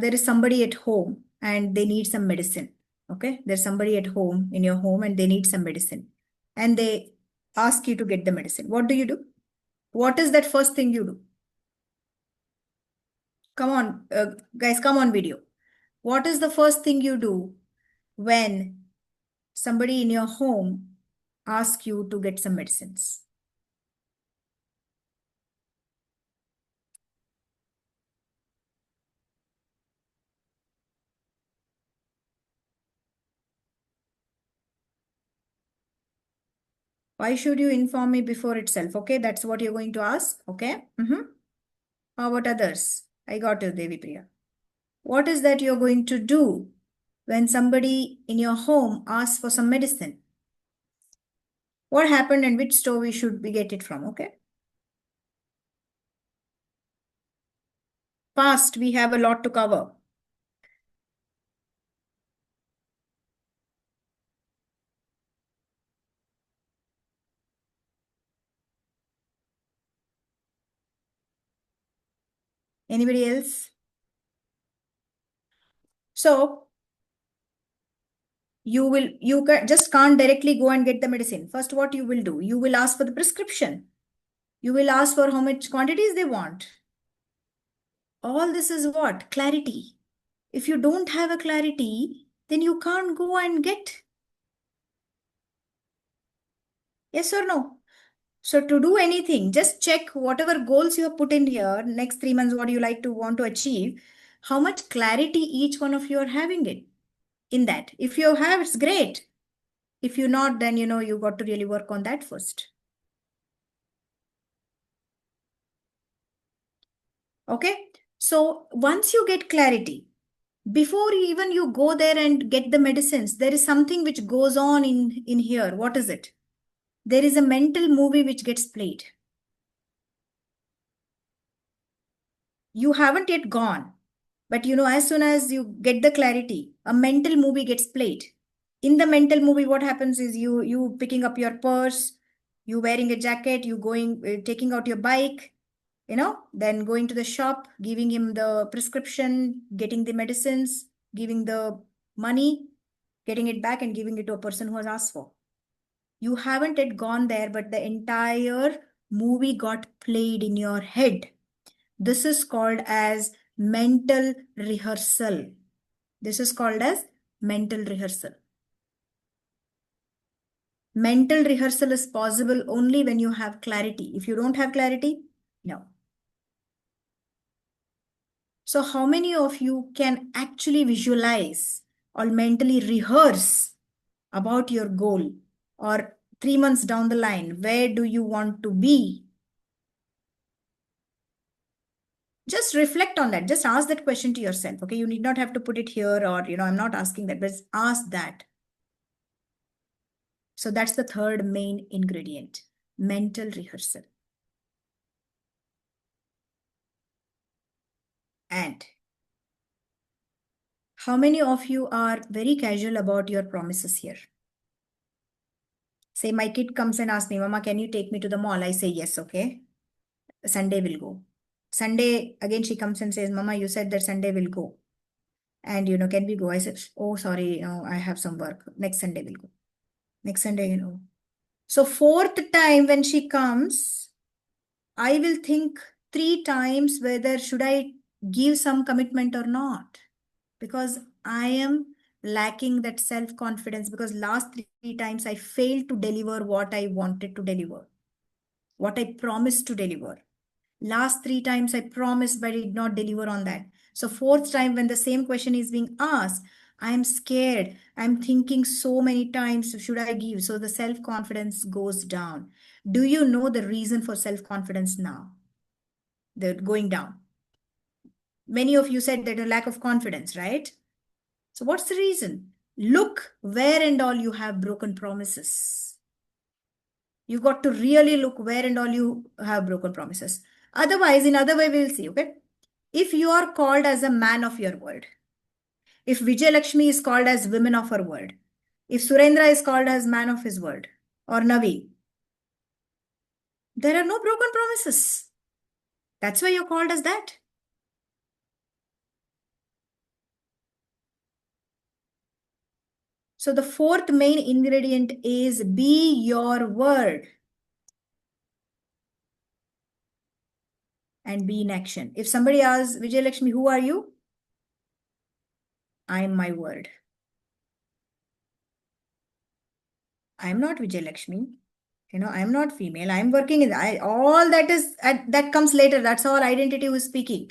there is somebody at home and they need some medicine. Okay. There's somebody at home in your home and they need some medicine and they ask you to get the medicine. What do you do? What is that first thing you do? Come on, guys, come on video. What is the first thing you do when somebody in your home asks you to get some medicines? Why should you inform me before itself? Okay, that's what you're going to ask. Okay. How about others? I got you, Devi Priya. What is that you're going to do when somebody in your home asks for some medicine? What happened and which store we should we get it from? Okay. Fast, we have a lot to cover. Anybody else? So just can't directly go and get the medicine. First, what you will do? You will ask for the prescription. You will ask for how much quantities they want. All this is what? Clarity. If you don't have a clarity, then you can't go and get. Yes or no? So to do anything, just check whatever goals you have put in here, next 3 months, what you like to want to achieve, how much clarity each one of you are having it in that. If you have, it's great. If you're not, then you got to really work on that first. Okay. So once you get clarity, before even you go there and get the medicines, there is something which goes on in here. What is it? There is a mental movie which gets played. You haven't yet gone, but as soon as you get the clarity, a mental movie gets played. In the mental movie, what happens is you picking up your purse, you wearing a jacket, you going taking out your bike, then going to the shop, giving him the prescription, getting the medicines, giving the money, getting it back and giving it to a person who has asked for. You haven't yet gone there, but the entire movie got played in your head. This is called as mental rehearsal. This is called as mental rehearsal. Mental rehearsal is possible only when you have clarity. If you don't have clarity, no. So, how many of you can actually visualize or mentally rehearse about your goal, or 3 months down the line, where do you want to be? Just reflect on that. Just ask that question to yourself. Okay. You need not have to put it here, or, I'm not asking that, but ask that. So, that's the third main ingredient, mental rehearsal. And how many of you are very casual about your promises here? Say my kid comes and asks me, Mama, can you take me to the mall? I say, yes, okay. Sunday will go. Sunday, again, she comes and says, Mama, you said that Sunday will go. And, can we go? I said, oh, sorry, I have some work. Next Sunday we'll go. Next Sunday. So fourth time when she comes, I will think 3 times whether should I give some commitment or not. Because I am lacking that self-confidence, because last 3 times I failed to deliver what I wanted to deliver, what I promised to deliver. Last 3 times I promised, but I did not deliver on that. So fourth time when the same question is being asked, I am scared. I'm thinking so many times, should I give? So the self-confidence goes down. Do you know the reason for self-confidence now? They're going down. Many of you said that a lack of confidence, right? So what's the reason? Look where and all you have broken promises. You got to really look where and all you have broken promises. Otherwise, in other way, we'll see, okay? If you are called as a man of your word, if Vijay Lakshmi is called as women of her word, if Surendra is called as man of his word, or Navi, there are no broken promises. That's why you're called as that. So the fourth main ingredient is be your word and be in action. If somebody asks, Vijay Lakshmi, who are you? I am my word. I am not Vijay Lakshmi. I am not female. I am working in all that is that comes later. That's all identity who is speaking.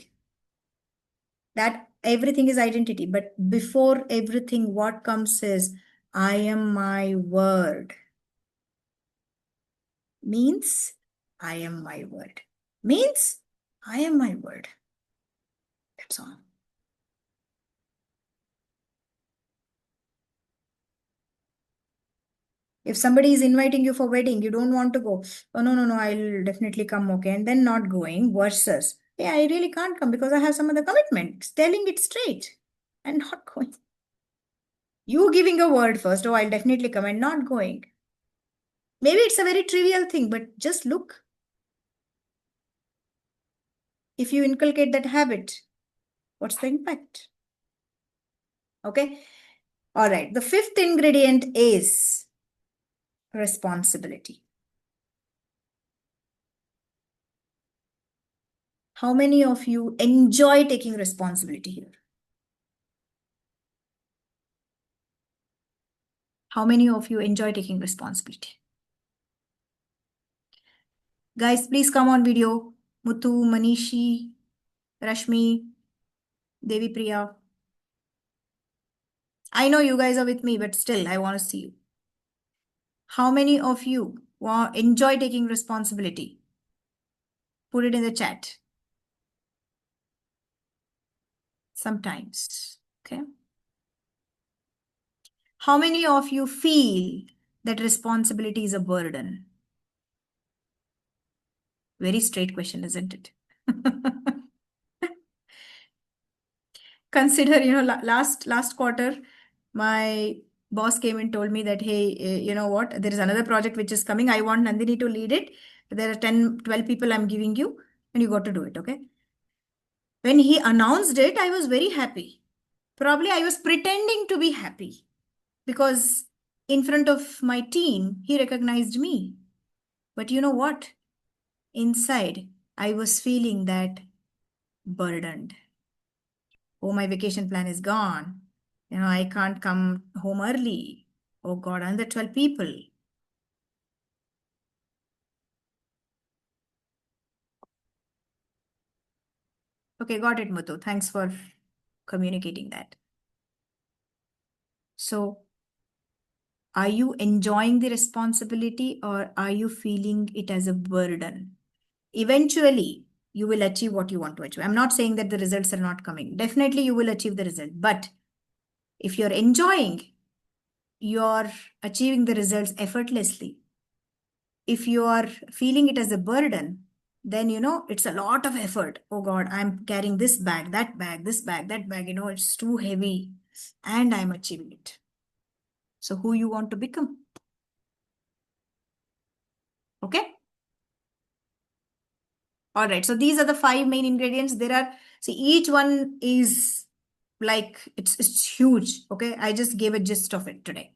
That everything is identity. But before everything, what comes is I am my word. Means I am my word. Means I am my word. That's all. If somebody is inviting you for wedding, you don't want to go. Oh, no, no, no, I'll definitely come. Okay. And then not going versus, yeah, I really can't come because I have some other commitment. Telling it straight and not going. You giving a word first, oh, I'll definitely come, and not going. Maybe it's a very trivial thing, but just look. If you inculcate that habit, what's the impact? Okay. All right. The fifth ingredient is responsibility. How many of you enjoy taking responsibility here? How many of you enjoy taking responsibility? Guys, please come on video. Muthu, Manishi, Rashmi, Devi Priya. I know you guys are with me, but still, I want to see you. How many of you enjoy taking responsibility? Put it in the chat. Sometimes. Okay. How many of you feel that responsibility is a burden? Very straight question, isn't it? Consider, last quarter, my boss came and told me that, hey, you know what? There is another project which is coming. I want Nandini to lead it. There are 10, 12 people I'm giving you, and you got to do it. Okay. When he announced it, I was very happy. Probably I was pretending to be happy because in front of my team, he recognized me. But you know what? Inside, I was feeling that burdened. Oh, my vacation plan is gone. I can't come home early. Oh God, another 12 people. Okay, got it, Muthu. Thanks for communicating that. So, are you enjoying the responsibility or are you feeling it as a burden? Eventually, you will achieve what you want to achieve. I'm not saying that the results are not coming. Definitely, you will achieve the result. But if you're enjoying, you're achieving the results effortlessly. If you are feeling it as a burden, then it's a lot of effort. Oh God, I'm carrying this bag, that bag, this bag, that bag, it's too heavy and I'm achieving it. So, who you want to become? Okay. All right. So these are the five main ingredients. There are, see, each one is like it's huge. Okay. I just gave a gist of it today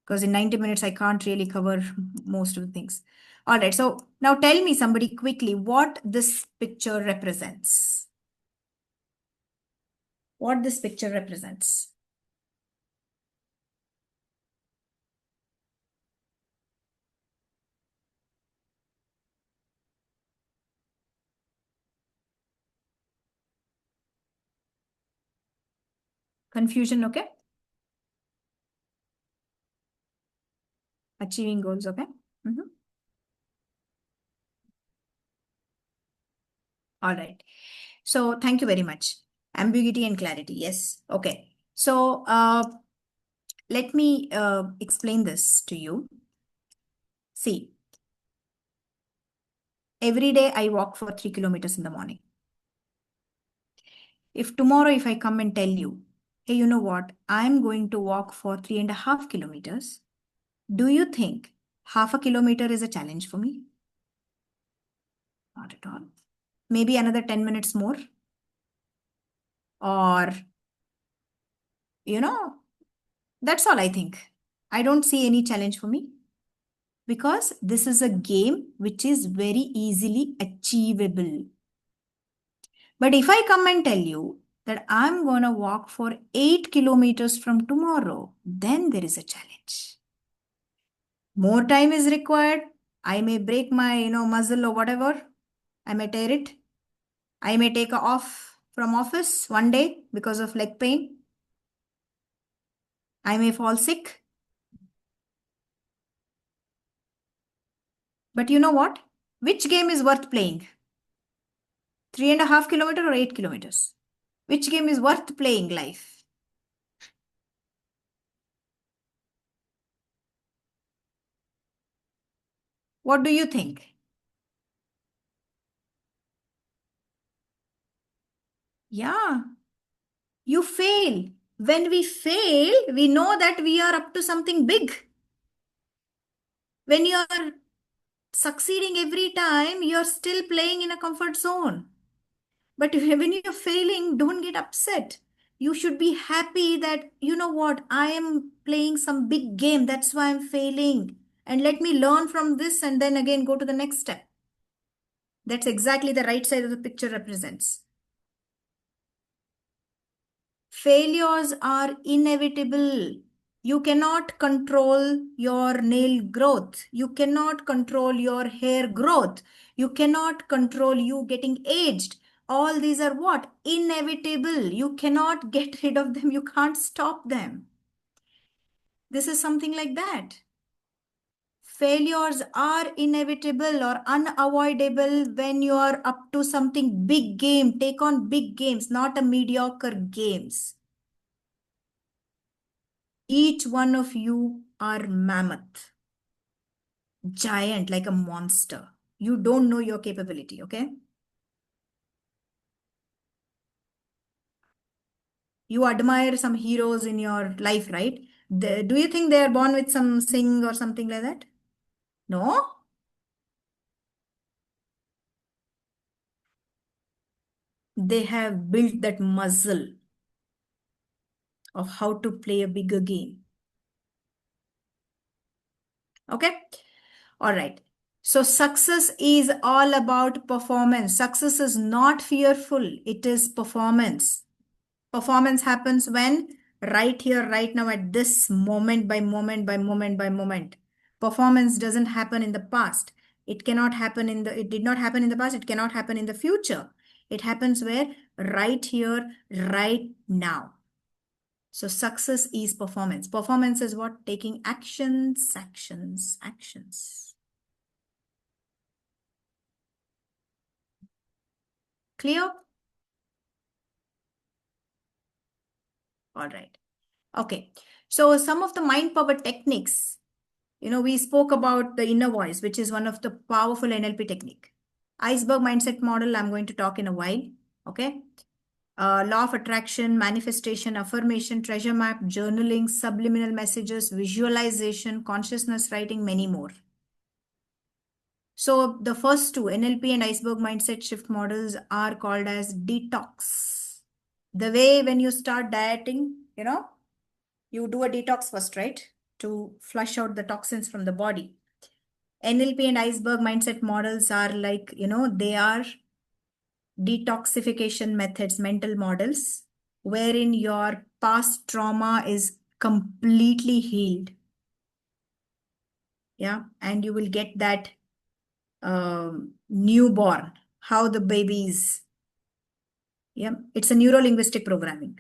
because in 90 minutes I can't really cover most of the things. All right. So now tell me somebody quickly what this picture represents. What this picture represents. Confusion. Okay. Achieving goals. Okay. Mhm. All right. So thank you very much. Ambiguity and clarity. Yes. Okay. So let me explain this to you. See, every day I walk for 3 kilometers in the morning. If tomorrow, if I come and tell you, hey, you know what? I'm going to walk for 3.5 kilometers. Do you think half a kilometer is a challenge for me? Not at all. Maybe another 10 minutes more. Or, you know, that's all I think. I don't see any challenge for me because this is a game which is very easily achievable. But if I come and tell you that I'm going to walk for 8 kilometers from tomorrow, then there is a challenge. More time is required. I may break my, muscle or whatever. I may tear it. I may take a off from office one day because of leg pain. I may fall sick. But you know what? Which game is worth playing? 3.5 kilometers or 8 kilometers? Which game is worth playing life? What do you think? Yeah, you fail. When we fail, we know that we are up to something big. When you are succeeding every time, you're still playing in a comfort zone. But when you're failing, don't get upset. You should be happy that, you know what, I am playing some big game. That's why I'm failing. And let me learn from this and then again go to the next step. That's exactly the right side of the picture represents. Failures are inevitable. You cannot control your nail growth. You cannot control your hair growth. You cannot control you getting aged. All these are what? Inevitable. You cannot get rid of them. You can't stop them. This is something like that. Failures are inevitable or unavoidable when you are up to something big game. Take on big games, not a mediocre games. Each one of you are mammoth, giant, like a monster. You don't know your capability, okay? You admire some heroes in your life, right? Do you think they are born with some sing or something like that? No? They have built that muscle of how to play a bigger game. Okay? All right. So success is all about performance. Success is not fearful. It is performance. Performance happens when right here, right now, at this moment by moment by moment by moment. Performance doesn't happen in the past. It cannot happen in the, it did not happen in the past. It cannot happen in the future. It happens where? Right here, right now. So success is performance. Performance is what? Taking actions, actions, actions. Clear? All right. Okay. So some of the mind power techniques, we spoke about the inner voice, which is one of the powerful NLP technique. Iceberg mindset model, I'm going to talk in a while. Okay. Law of attraction, manifestation, affirmation, treasure map, journaling, subliminal messages, visualization, consciousness writing, many more. So the first two, NLP and iceberg mindset shift models, are called as detox. The way when you start dieting, you do a detox first, right? To flush out the toxins from the body. NLP and iceberg mindset models are like, they are detoxification methods, mental models, wherein your past trauma is completely healed. Yeah. And you will get that newborn, how the babies. Yeah. It's a neuro-linguistic programming.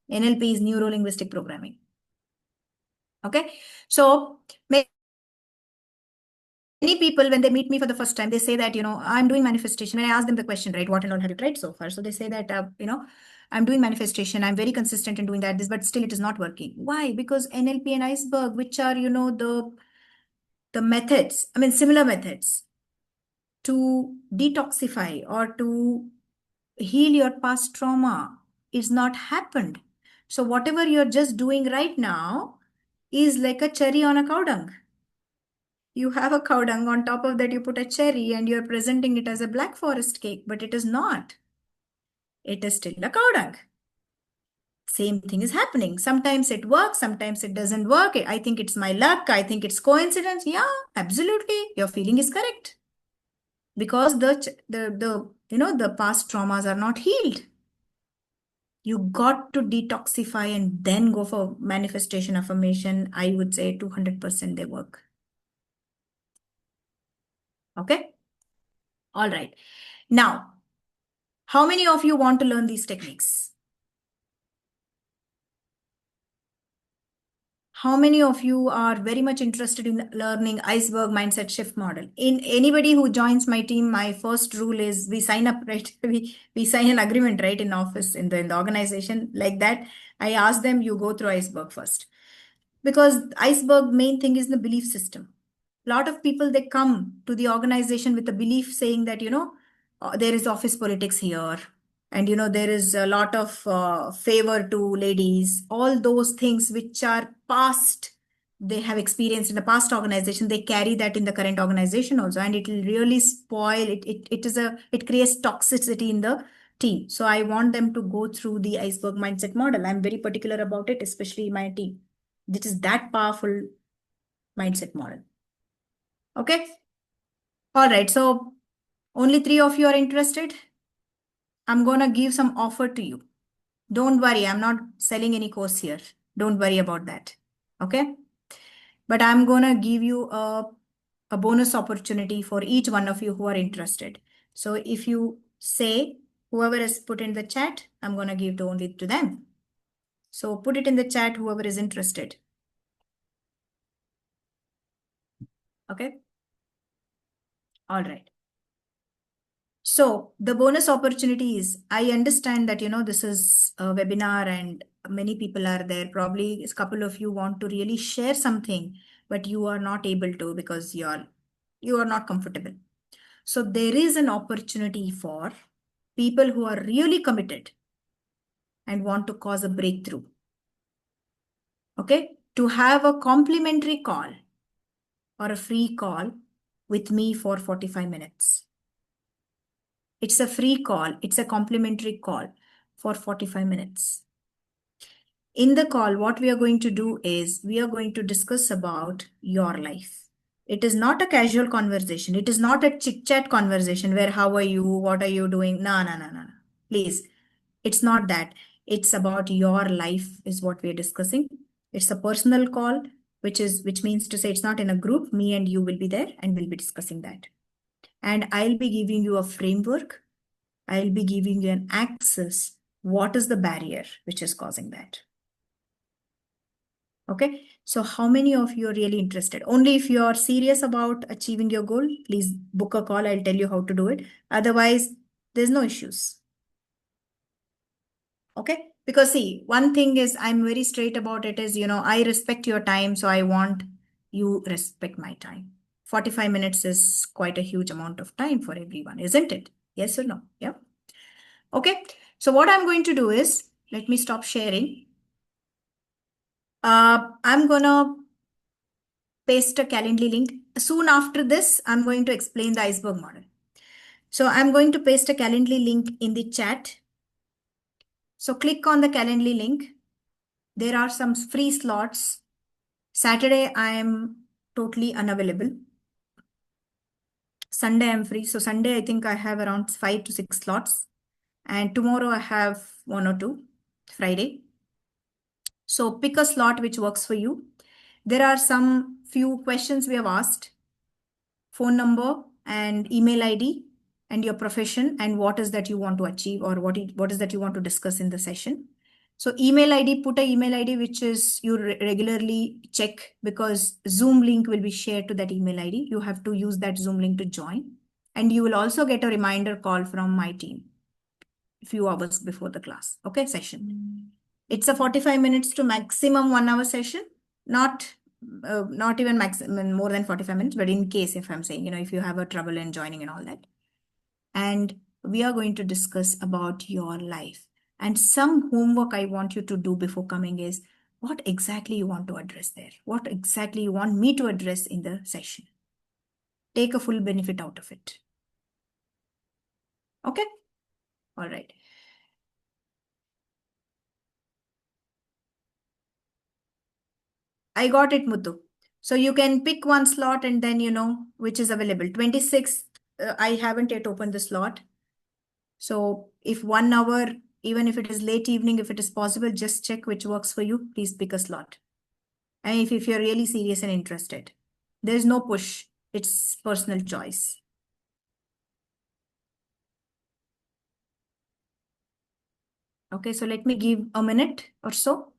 NLP is neuro-linguistic programming. Okay. So many people, when they meet me for the first time, they say that, I'm doing manifestation. When I ask them the question, right, what and all have you tried so far? So they say that, I'm doing manifestation. I'm very consistent in doing that, but still it is not working. Why? Because NLP and iceberg, which are, the methods, similar methods to detoxify or to heal your past trauma is not happened. So whatever you're just doing right now is like a cherry on a cow dung. You have a cow dung, on top of that you put a cherry and you're presenting it as a black forest cake, but it is not. It is still a cow dung. Same thing is happening. Sometimes it works, sometimes it doesn't work. I think it's my luck. I think it's coincidence. Yeah, absolutely. Your feeling is correct. Because the past traumas are not healed. You got to detoxify and then go for manifestation affirmation. I would say 200% they work. Okay. All right. Now, how many of you want to learn these techniques? How many of you are very much interested in learning iceberg mindset shift model? In anybody who joins my team, my first rule is we sign up, right? We sign an agreement, right, in office, in the organization, like that. I ask them, you go through iceberg first. Because iceberg main thing is the belief system. A lot of people, they come to the organization with a belief saying that, there is office politics here, and there is a lot of favor to ladies, all those things which are past, they have experienced in the past organization, they carry that in the current organization also, and it will really spoil it. It creates toxicity in the team. So I want them to go through the iceberg mindset model. I'm very particular about it, especially my team. This is that powerful mindset model. Okay. All right. So only 3 of you are interested. I'm going to give some offer to you. Don't worry. I'm not selling any course here. Don't worry about that. Okay. But I'm going to give you a bonus opportunity for each one of you who are interested. So if you say, whoever has put in the chat, I'm going to give it only to them. So put it in the chat, whoever is interested. Okay. All right. So the bonus opportunity is, I understand that, this is a webinar and many people are there. Probably a couple of you want to really share something, but you are not able to because you are not comfortable. So there is an opportunity for people who are really committed and want to cause a breakthrough. Okay. To have a complimentary call or a free call with me for 45 minutes. It's a free call. It's a complimentary call for 45 minutes. In the call, what we are going to do is we are going to discuss about your life. It is not a casual conversation. It is not a chit chat conversation where how are you? What are you doing? No, no, no, no, no. Please. It's not that. It's about your life is what we are discussing. It's a personal call, which means to say it's not in a group. Me and you will be there and we'll be discussing that. And I'll be giving you a framework. I'll be giving you an access. What is the barrier which is causing that? Okay, so how many of you are really interested? Only if you are serious about achieving your goal, please book a call. I'll tell you how to do it. Otherwise, there's no issues. Okay, because see, one thing is I'm very straight about it is, I respect your time, so I want you respect my time. 45 minutes is quite a huge amount of time for everyone, isn't it? Yes or no? Yeah. Okay, so what I'm going to do is, let me stop sharing. I'm gonna paste a Calendly link. Soon after this, I'm going to explain the iceberg model. So I'm going to paste a Calendly link in the chat. So click on the Calendly link. There are some free slots. Saturday, I am totally unavailable. Sunday, I'm free. So Sunday, I think I have around 5 to 6 slots. And tomorrow, I have one or two. Friday. So pick a slot which works for you. There are some few questions we have asked. Phone number and email ID and your profession and what is that you want to achieve or what is that you want to discuss in the session. So email ID, put a email ID which is you regularly check because Zoom link will be shared to that email ID. You have to use that Zoom link to join. And you will also get a reminder call from my team a few hours before the class, okay, session. It's a 45 minutes to maximum 1 hour session, not not even maximum more than 45 minutes, but in case if I'm saying, if you have a trouble in joining and all that. And we are going to discuss about your life. And some homework I want you to do before coming is what exactly you want to address there, what exactly you want me to address in the session. Take a full benefit out of it. Okay? All right. I got it, Muthu. So you can pick one slot and then which is available. 26th, I haven't yet opened the slot. So if 1 hour, even if it is late evening, if it is possible, just check which works for you. Please pick a slot. And if you're really serious and interested, there's no push. It's personal choice. Okay, so let me give a minute or so.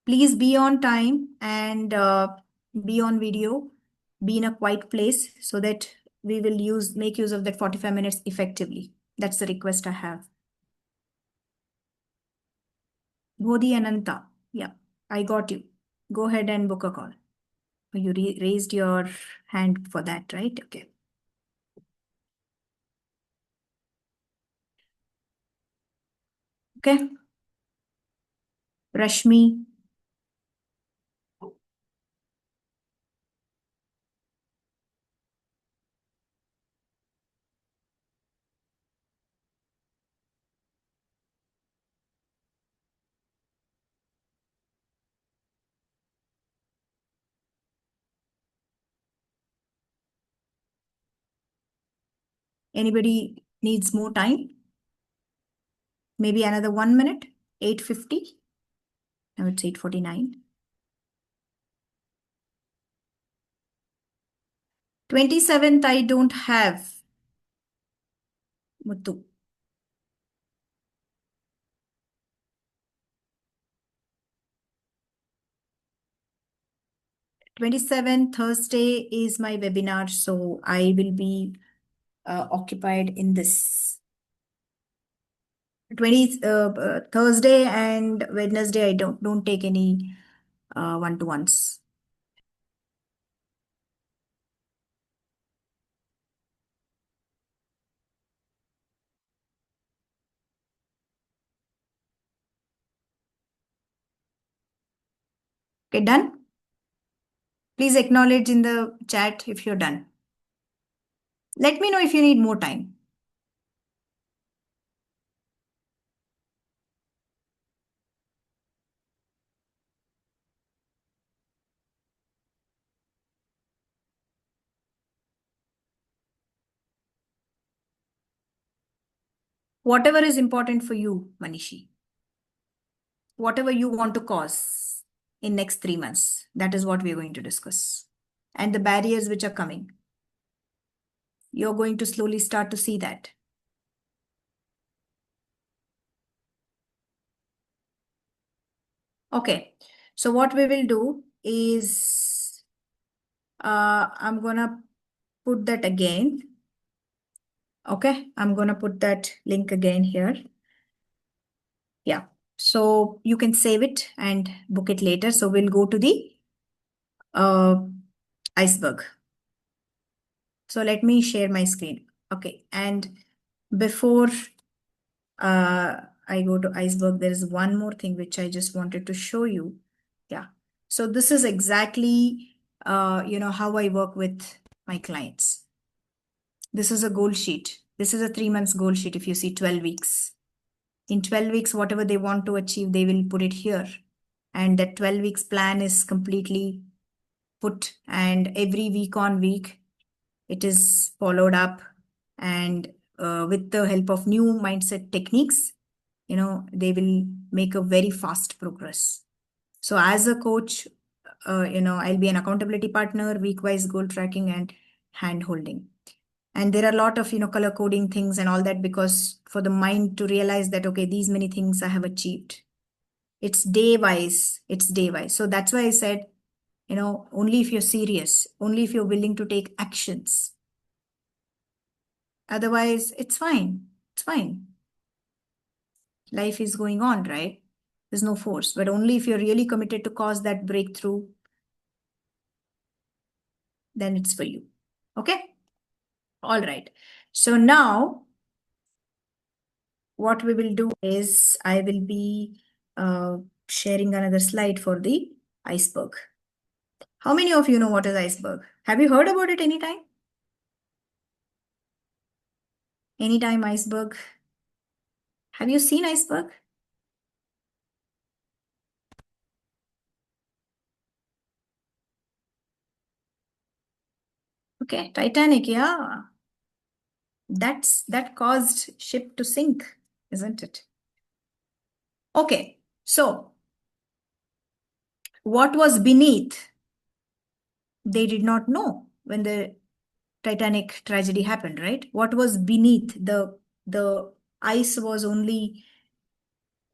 Please be on time and be on video, be in a quiet place so that we will make use of that 45 minutes effectively. That's the request I have. Bodhi Ananta. Yeah, I got you. Go ahead and book a call. You raised your hand for that, right? Okay. Okay. Rashmi. Anybody needs more time? Maybe another 1 minute? 8:50? Now it's 8:49. 27th, I don't have. Muthu. 27th, Thursday is my webinar, so I will be occupied in this. 20th, Thursday and Wednesday, I don't take any one-to-ones. Okay, done? Please acknowledge in the chat if you're done. Let me know if you need more time. Whatever is important for you, Manishi. whatever you want to cause in next 3 months. That is what we're going to discuss. And the barriers which are coming. You're going to slowly start to see that. Okay. So what we will do is I'm gonna put that again. Okay. I'm gonna put that link again here. Yeah. So you can save it and book it later. So we'll go to the uh, iceberg. So let me share my screen. Okay. And before I go to iceberg, there is one more thing which I just wanted to show you. Yeah. So this is exactly, how I work with my clients. This is a goal sheet. This is a 3 months goal sheet. If you see 12 weeks, in 12 weeks, whatever they want to achieve, they will put it here. And that 12 weeks plan is completely put, and every week on week, it is followed up. And with the help of new mindset techniques, they will make a very fast progress. So as a coach, I'll be an accountability partner, week wise goal tracking and hand holding. And there are a lot of color coding things and all that, because for the mind to realize that, okay, these many things I have achieved, it's day wise, so that's why I said, only if you're serious, only if you're willing to take actions. Otherwise, it's fine. Life is going on, right? There's no force, but only if you're really committed to cause that breakthrough, then it's for you. Okay. All right. So now what we will do is I will be sharing another slide for the iceberg. How many of you know what is iceberg? Have you heard about it anytime? Anytime iceberg? Have you seen iceberg? Okay, Titanic, yeah. That caused ship to sink, isn't it? Okay, so what was beneath? They did not know when the Titanic tragedy happened, right? What was beneath? The ice was only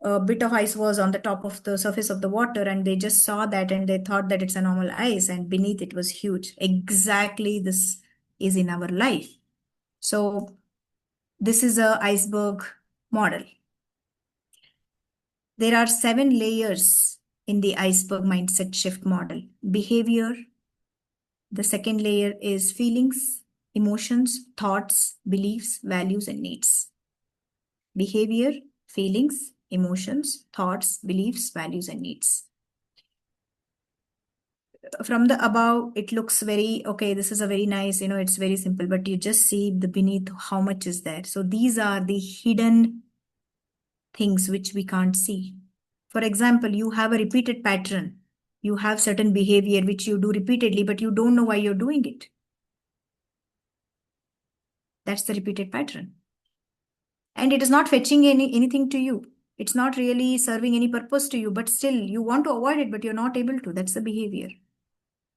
a bit of ice was on the top of the surface of the water, and they just saw that and they thought that it's a normal ice, and beneath it was huge. Exactly, this is in our life. So this is a iceberg model. There are 7 layers in the iceberg mindset shift model. Behavior. The second layer is feelings, emotions, thoughts, beliefs, values, and needs. Behavior, feelings, emotions, thoughts, beliefs, values, and needs. From the above, it looks very, okay, this is a very nice, it's very simple, but you just see the beneath how much is there. So these are the hidden things which we can't see. For example, you have a repeated pattern. You have certain behavior which you do repeatedly, but you don't know why you're doing it. That's the repeated pattern. And it is not fetching anything to you. It's not really serving any purpose to you, but still you want to avoid it, but you're not able to. That's the behavior.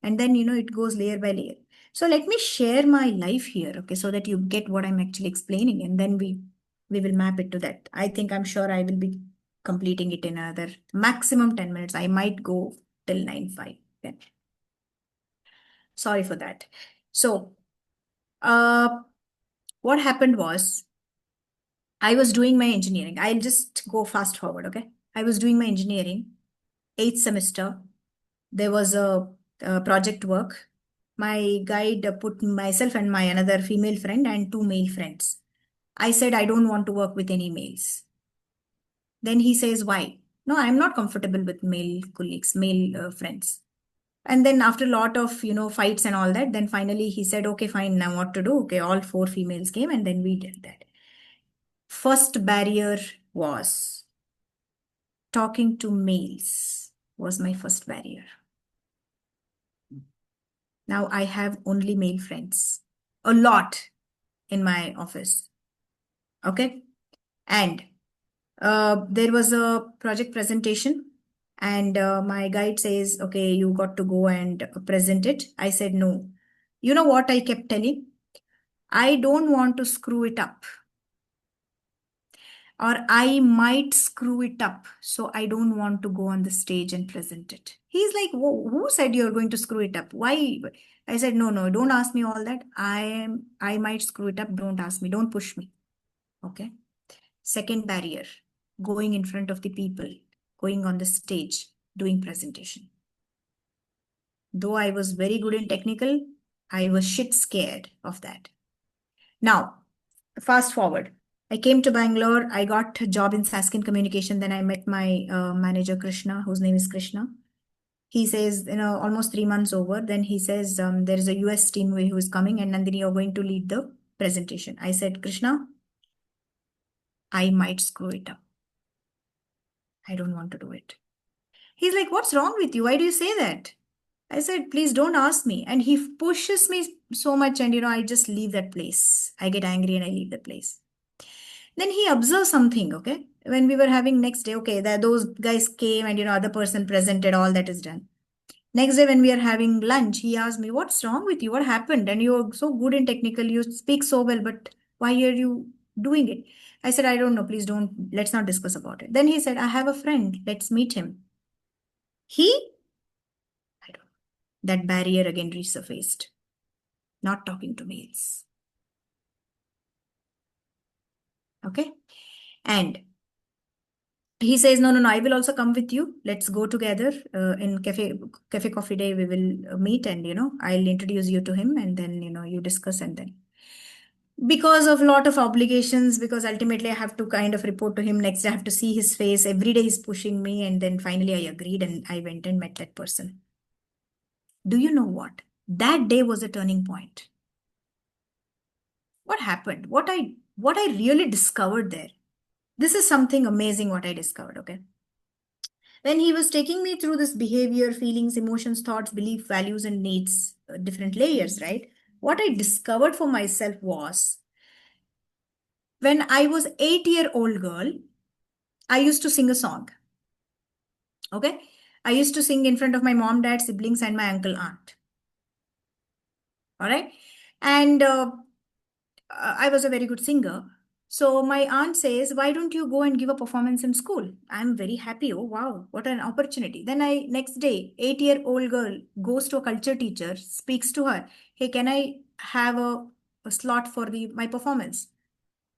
And then, it goes layer by layer. So let me share my life here, okay, so that you get what I'm actually explaining, and then we will map it to that. I'm sure I will be completing it in another maximum 10 minutes. I might go till 9:05 then. Sorry for that. So, what happened was I was doing my engineering. I'll just go fast forward, okay? I was doing my engineering, 8th semester. There was a project work. My guide put myself and my another female friend and 2 male friends. I said, I don't want to work with any males. Then he says, why? No, I'm not comfortable with male colleagues, male friends. And then after a lot of, fights and all that, then finally he said, okay, fine, now what to do? Okay, all 4 females came and then we did that. First barrier was talking to males was my first barrier. Now I have only male friends, a lot in my office. Okay. And There was a project presentation, and my guide says, okay, you got to go and present it. I said, no. You know what I kept telling? I don't want to screw it up, or I might screw it up. So I don't want to go on the stage and present it. He's like, who said you're going to screw it up? Why? I said, no, no, don't ask me all that. I might screw it up. Don't ask me. Don't push me. Okay. Second barrier, going in front of the people, going on the stage, doing presentation. Though I was very good in technical, I was shit scared of that. Now, fast forward. I came to Bangalore. I got a job in Saskin Communication. Then I met my manager, Krishna, whose name is Krishna. He says, almost 3 months over. Then he says, there is a US team who is coming, and Nandini, you're going to lead the presentation. I said, Krishna, I might screw it up. I don't want to do it. He's like, what's wrong with you? Why do you say that? I said, please don't ask me. And he pushes me so much, and I just leave that place. I get angry and I leave the place. Then he observed something, okay? When we were having next day, okay, that those guys came and other person presented, all that is done. Next day, when we are having lunch, he asked me, what's wrong with you? What happened? And you're so good in technical, you speak so well, but why are you doing it? I said, I don't know. Please don't, let's not discuss about it. Then he said, I have a friend. Let's meet him. He, I don't, that barrier again resurfaced. Not talking to mates. Okay. And he says, no, no, no, I will also come with you. Let's go together in cafe coffee day. We will meet, and I'll introduce you to him, and then you discuss. And then, because of lot of obligations, because ultimately I have to kind of report to him next day, I have to see his face every day. He's pushing me, and then finally I agreed, and I went and met that person. Do you know what? That day was a turning point. What happened? What I really discovered there. This is something amazing what I discovered, okay? When he was taking me through this behavior, feelings, emotions, thoughts, belief, values, and needs, different layers, right? What I discovered for myself was, when I was 8-year-old girl, I used to sing a song. Okay. I used to sing in front of my mom, dad, siblings, and my uncle, aunt. All right. And I was a very good singer. So my aunt says, why don't you go and give a performance in school? I'm very happy. Oh, wow, what an opportunity. Then next day, 8-year-old girl goes to a culture teacher, speaks to her. Hey, can I have a slot for my performance?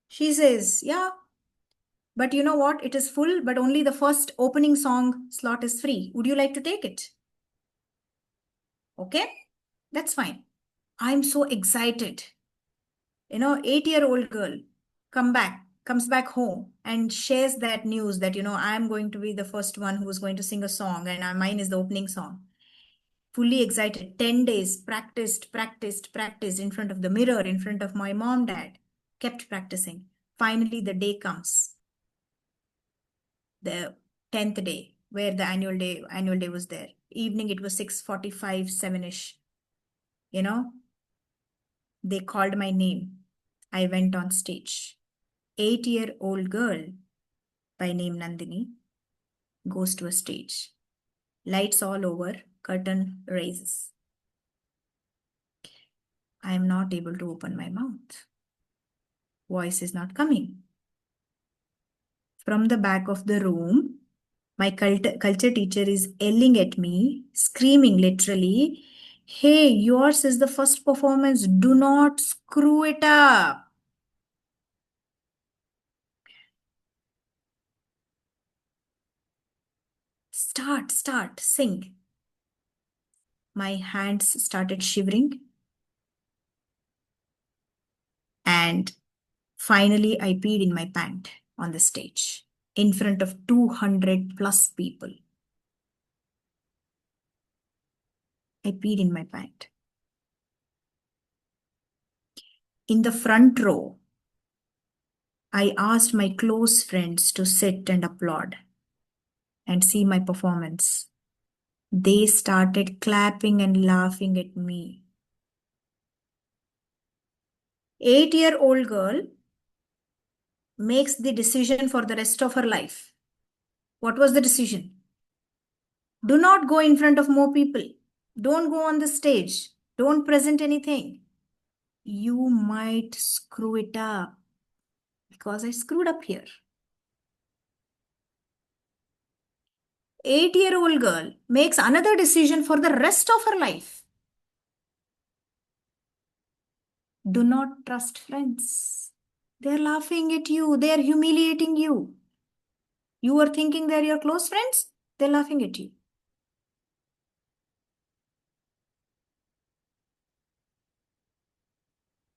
She says, yeah, but you know what? It is full, but only the first opening song slot is free. Would you like to take it? Okay, that's fine. I'm so excited. 8-year-old girl comes back home and shares that news that I'm going to be the first one who's going to sing a song, and mine is the opening song. Fully excited. 10 days practiced in front of the mirror, in front of my mom, dad. Kept practicing. Finally, the day comes, the 10th day, where the annual day was there. Evening, it was 6:45, 7ish. You know, they called my name. I went on stage. 8-year-old girl by name Nandini goes to a stage. Lights all over, curtain raises. I am not able to open my mouth. Voice is not coming. From the back of the room, my culture teacher is yelling at me, screaming literally, hey, yours is the first performance. Do not screw it up. Start, sing. My hands started shivering, and finally I peed in my pant on the stage in front of 200 plus people. I peed in my pant. In the front row, I asked my close friends to sit and applaud and see my performance. They started clapping and laughing at me. 8-year-old girl makes the decision for the rest of her life. What was the decision? Do not go in front of more people. Don't go on the stage. Don't present anything. You might screw it up because I screwed up here. 8-year-old girl makes another decision for the rest of her life. Do not trust friends. They're laughing at you. They're humiliating you. You are thinking they're your close friends. They're laughing at you.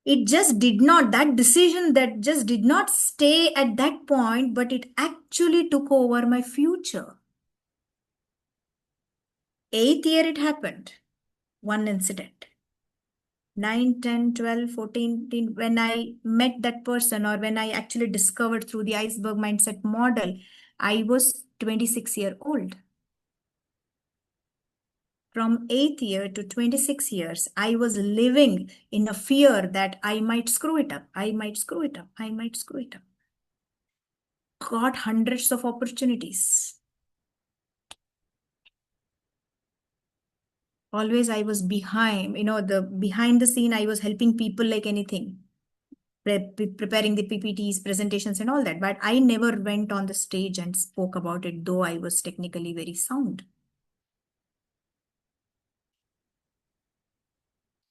It just did not, that decision that just did not stay at that point, but it actually took over my future. 8th year it happened. One incident. 9, 10, 12, 14, 15, when I met that person or when I actually discovered through the iceberg mindset model, I was 26 years old. From 8th year to 26 years, I was living in a fear that I might screw it up. I might screw it up. I might screw it up. Got hundreds of opportunities. Always I was behind, the behind the scene, I was helping people like anything, preparing the PPTs, presentations, and all that. But I never went on the stage and spoke about it, though I was technically very sound.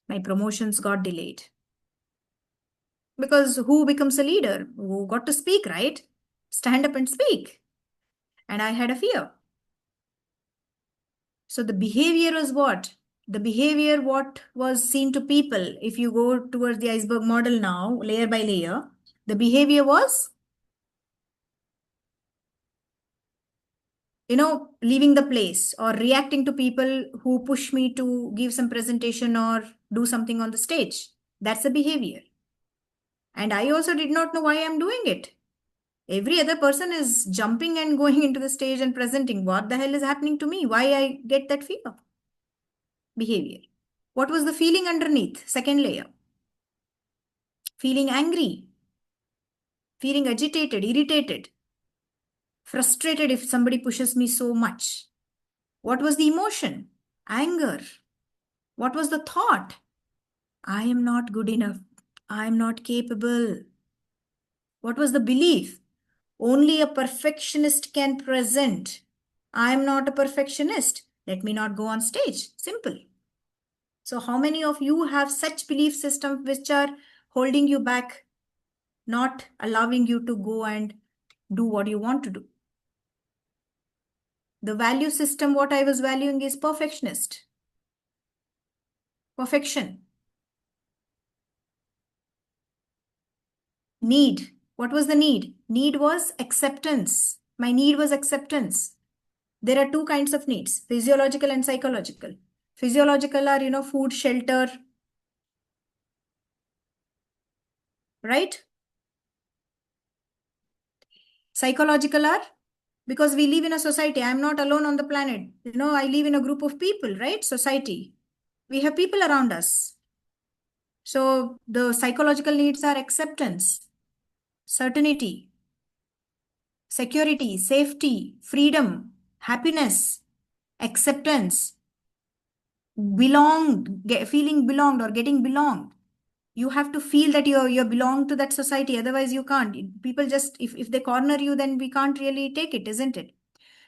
My promotions got delayed because who becomes a leader? Who got to speak, right? Stand up and speak. And I had a fear. So the behavior was what? The behavior, what was seen to people, if you go towards the iceberg model now, layer by layer, the behavior was, leaving the place or reacting to people who push me to give some presentation or do something on the stage. That's the behavior. And I also did not know why I'm doing it. Every other person is jumping and going into the stage and presenting. What the hell is happening to me? Why I get that fear? Behavior. What was the feeling underneath? Second layer. Feeling angry, feeling agitated, irritated, frustrated if somebody pushes me so much. What was the emotion? Anger. What was the thought? I am not good enough. I am not capable. What was the belief? Only a perfectionist can present. I am not a perfectionist. Let me not go on stage. Simple. So, how many of you have such belief systems which are holding you back, not allowing you to go and do what you want to do? The value system, what I was valuing is perfectionist. Perfection. Need. What was the need? Need was acceptance. My need was acceptance. There are two kinds of needs, physiological and psychological. Physiological are, food, shelter, right? Psychological are because we live in a society. I'm not alone on the planet. I live in a group of people, right? Society. We have people around us. So the psychological needs are acceptance, certainty, security, safety, freedom, happiness, acceptance, feeling belonged or getting belonged. You have to feel that you belong to that society. Otherwise, you can't. People just, if they corner you, then we can't really take it, isn't it?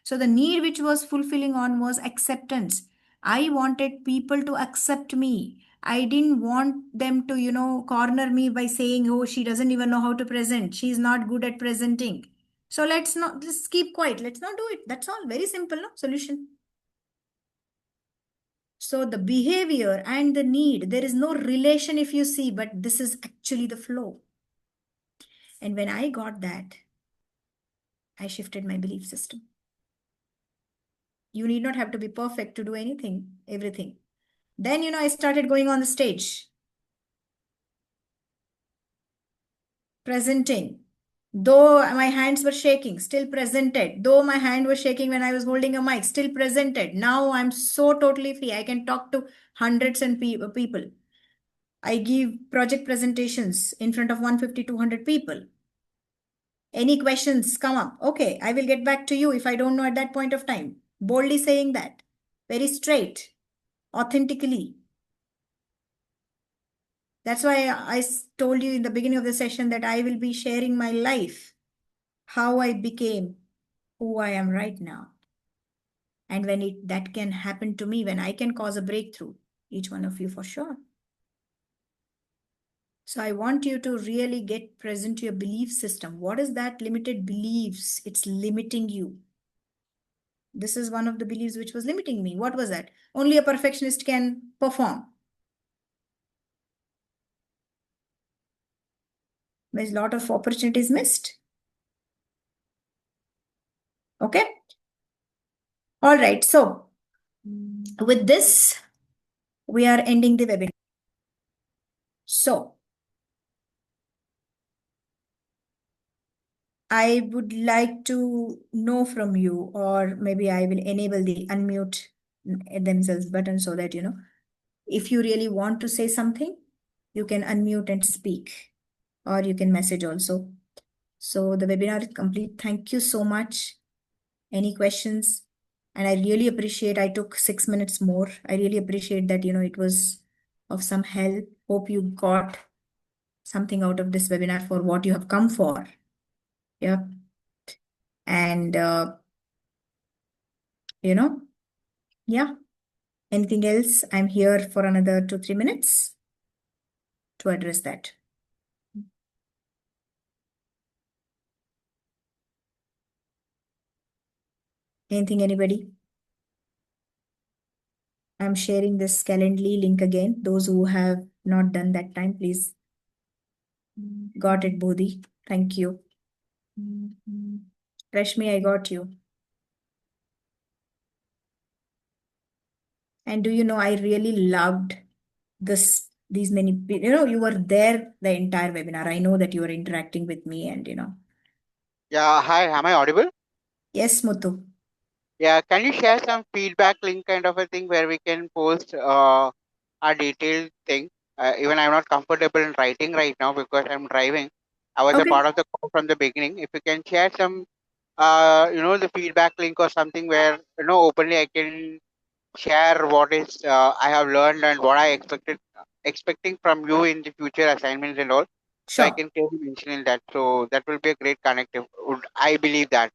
So the need which was fulfilling on was acceptance. I wanted people to accept me. I didn't want them to, corner me by saying, oh, she doesn't even know how to present. She's not good at presenting. So let's not just keep quiet. Let's not do it. That's all. Very simple, no? Solution. So the behavior and the need, there is no relation if you see, but this is actually the flow. And when I got that, I shifted my belief system. You need not have to be perfect to do anything, everything. Then, I started going on the stage, presenting. Though my hands were shaking, still presented. Though my hand was shaking when I was holding a mic, still presented. Now I'm so totally free. I can talk to hundreds and people. I give project presentations in front of 150, 200 people. Any questions? Come up. Okay, I will get back to you if I don't know at that point of time. Boldly saying that. Very straight, authentically. That's why I told you in the beginning of the session that I will be sharing my life, how I became who I am right now. And when that can happen to me, when I can cause a breakthrough, each one of you for sure. So I want you to really get present to your belief system. What is that limited beliefs? It's limiting you. This is one of the beliefs which was limiting me. What was that? Only a perfectionist can perform. There's a lot of opportunities missed. Okay. All right. So with this, we are ending the webinar. So I would like to know from you, or maybe I will enable the unmute themselves button so that, if you really want to say something, you can unmute and speak, or you can message also. So the webinar is complete. Thank you so much. Any questions? And I really appreciate, I took 6 minutes more. I really appreciate that, it was of some help. Hope you got something out of this webinar for what you have come for. Yeah. And, yeah. Anything else? I'm here for another 2-3 minutes to address that. Anything, anybody? I'm sharing this Calendly link again. Those who have not done that time, please. Got it, Bodhi. Thank you. Rashmi, I got you. And do you know, I really loved these many, you were there the entire webinar. I know that you were interacting with me and, Yeah, hi, am I audible? Yes, Muthu. Yeah, can you share some feedback link kind of a thing where we can post a detailed thing? Even I'm not comfortable in writing right now because I'm driving. I was a Okay, part of the call from the beginning. If you can share some, the feedback link or something where, openly I can share what is I have learned and what I expecting from you in the future assignments and all. So I sure. can clearly mention in that. So that will be a great connective. I believe that.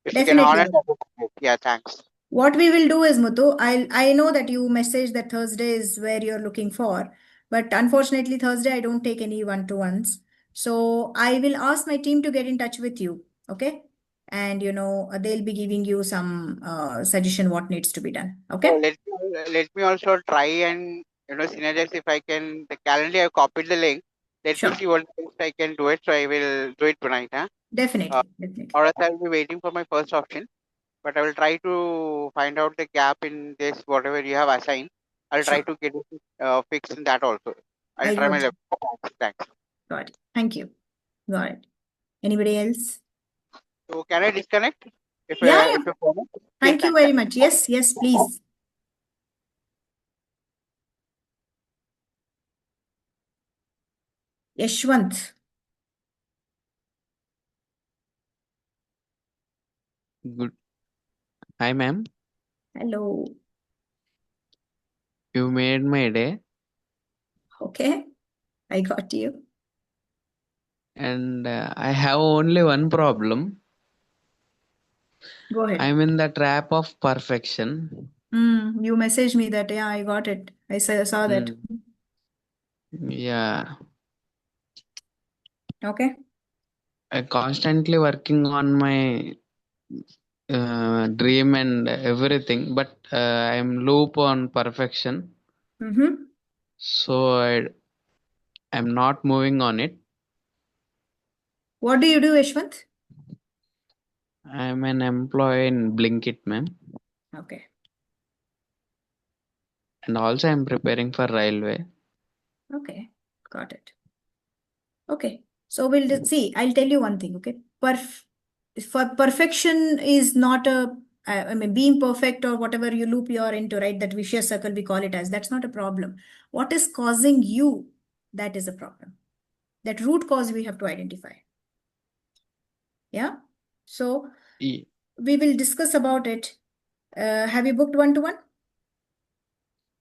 If you can honor Definitely. that, would be great. Yeah, thanks. What we will do is, Muthu, I know that you messaged that Thursday is where you're looking for, but unfortunately Thursday I don't take any one-to-ones. So I will ask my team to get in touch with you, okay? And they'll be giving you some suggestion what needs to be done, So okay? let me also try and synergize if I can. The calendar I copied the link. Let me Sure. see what else I can do it. So I will do it tonight. Huh? Uh, Definitely, definitely. or else I'll be waiting for my first option. But I will try to find out the gap in this whatever you have assigned. I'll try Sure. to get it fixed in that also. I'll I try my got you. level. Thanks. Got it. Thank you. Got it. Anybody else? So can I disconnect Yeah, if yeah. you phone? Yes, Thank you thanks. very much. Yes, yes, please. Yashwant. Good. Hi, ma'am. Hello. You made my day, Okay. I got you. and I have only one problem. Go ahead. I'm in the trap of perfection. You messaged me that. Yeah, I got it. I saw that. Mm, yeah, Okay. I constantly working on my dream and everything, but I'm loop on perfection. Mm-hmm. So I'm not moving on it. What do you do, Yashwant? I'm an employee in Blinkit, ma'am, Okay. and also I'm preparing for railway. Okay. Got it. Okay. So we'll see. I'll tell you one thing. Okay. For perfection is not I mean, being perfect or whatever you loop you're into, right? That vicious circle we call it as, that's not a problem. What is causing you? That is a problem. That root cause we have to identify. Yeah. So E- we will discuss about it. Have you booked one-to-one?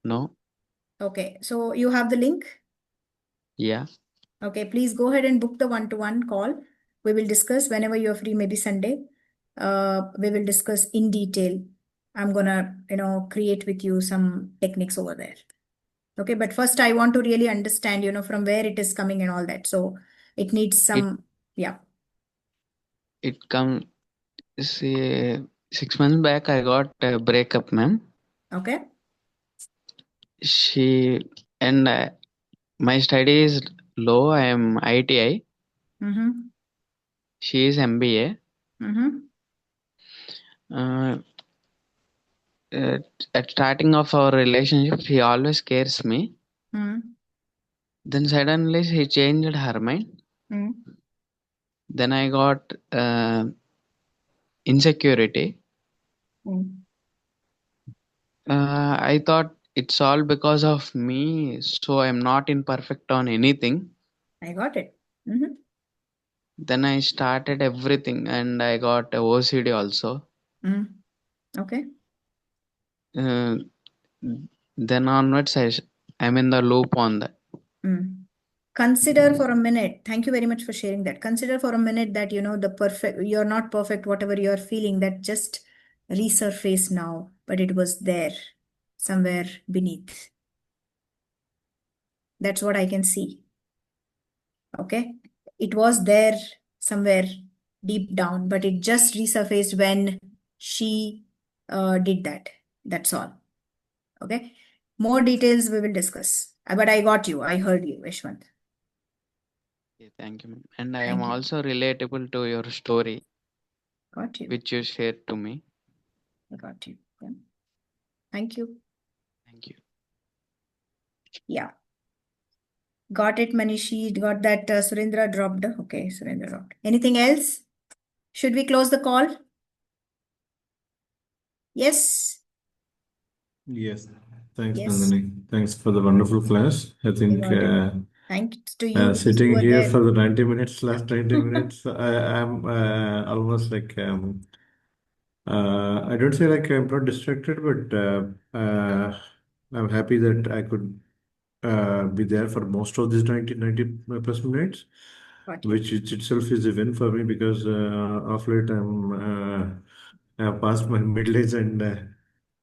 no. Okay. So you have the link. Yeah. Okay. Please go ahead and book the one-to-one call. We will discuss whenever you're free, maybe Sunday. We will discuss in detail. I'm gonna, create with you some techniques over there. Okay. But first, I want to really understand, from where it is coming and all that. So it needs It some, yeah. it come say 6 months back. I got a breakup, ma'am. Okay. She and my study is low. I am ITI. Mm-hmm. She is MBA. Mm-hmm. Uh, at, at starting of our relationship, she always scares me. Mm-hmm. Then suddenly she changed her mind. Mm-hmm. Then I got insecurity. I thought it's all because of me, so I'm not imperfect on anything. I got it. Mm-hmm. Then I started everything and I got a OCD also. Mm. Okay. Uh, then onwards, I'm in the loop on that. Mm. Consider for a minute. Thank you very much for sharing that. Consider for a minute that, you're not perfect, whatever you're feeling, that just resurfaced now, but it was there somewhere beneath. That's what I can see. Okay. It was there somewhere deep down, but it just resurfaced when she did that. That's all. Okay. More details we will discuss. But I got you. I heard you, Ishwant. Okay, thank you, ma'am. And I am Thank you. also relatable to your story, Got you. which you shared to me. I got you. Yeah. Thank you. Thank you. Yeah. Got it, Manishi. Got that. Surendra dropped. Okay, Surendra dropped. Anything else? Should we close the call? Yes. Yes. Thanks, Yes. Nandini. Thanks for the wonderful class. I I think got it. Thanks to you because you sitting were here there. for the 90 minutes, last 90 minutes, I'm almost like, I don't say like I'm not distracted, but I'm happy that I could be there for most of these 90 plus minutes, Got you. which itself is a win for me because of late I've passed my middle age and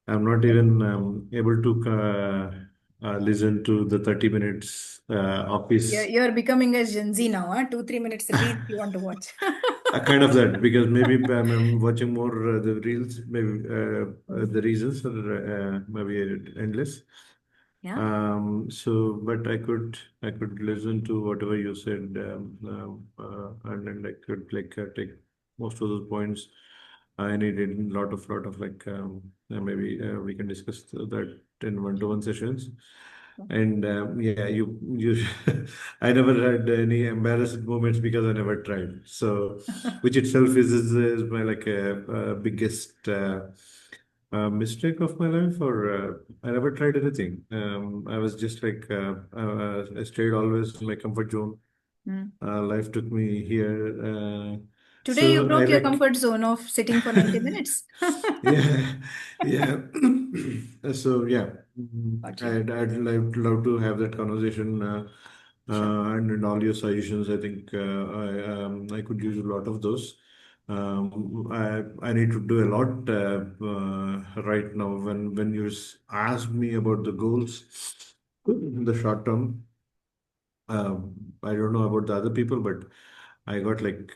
I'm not Yeah. even able to listen to the 30 minutes You're, office. you're becoming a Gen Z now, huh? 2, 3 minutes reels you want to watch. Kind of that because maybe I'm watching more the reels, maybe the reasons are maybe endless. Yeah. But I could listen to whatever you said, and then I could like take most of those points. I needed a lot of like maybe we can discuss that in one-to-one sessions. And yeah, you I never had any embarrassing moments because I never tried. So, which itself is my like biggest mistake of my life, or I never tried anything. I was just like I stayed always in my comfort zone. Mm. Life took me here. Today you So I broke your like comfort zone of sitting for 90 minutes. yeah, yeah. So yeah, Got you. I'd love to have that conversation Sure. and all your suggestions. I think I could use a lot of those. I need to do a lot right now. When you ask me about the goals in the short term, I don't know about the other people, but I got like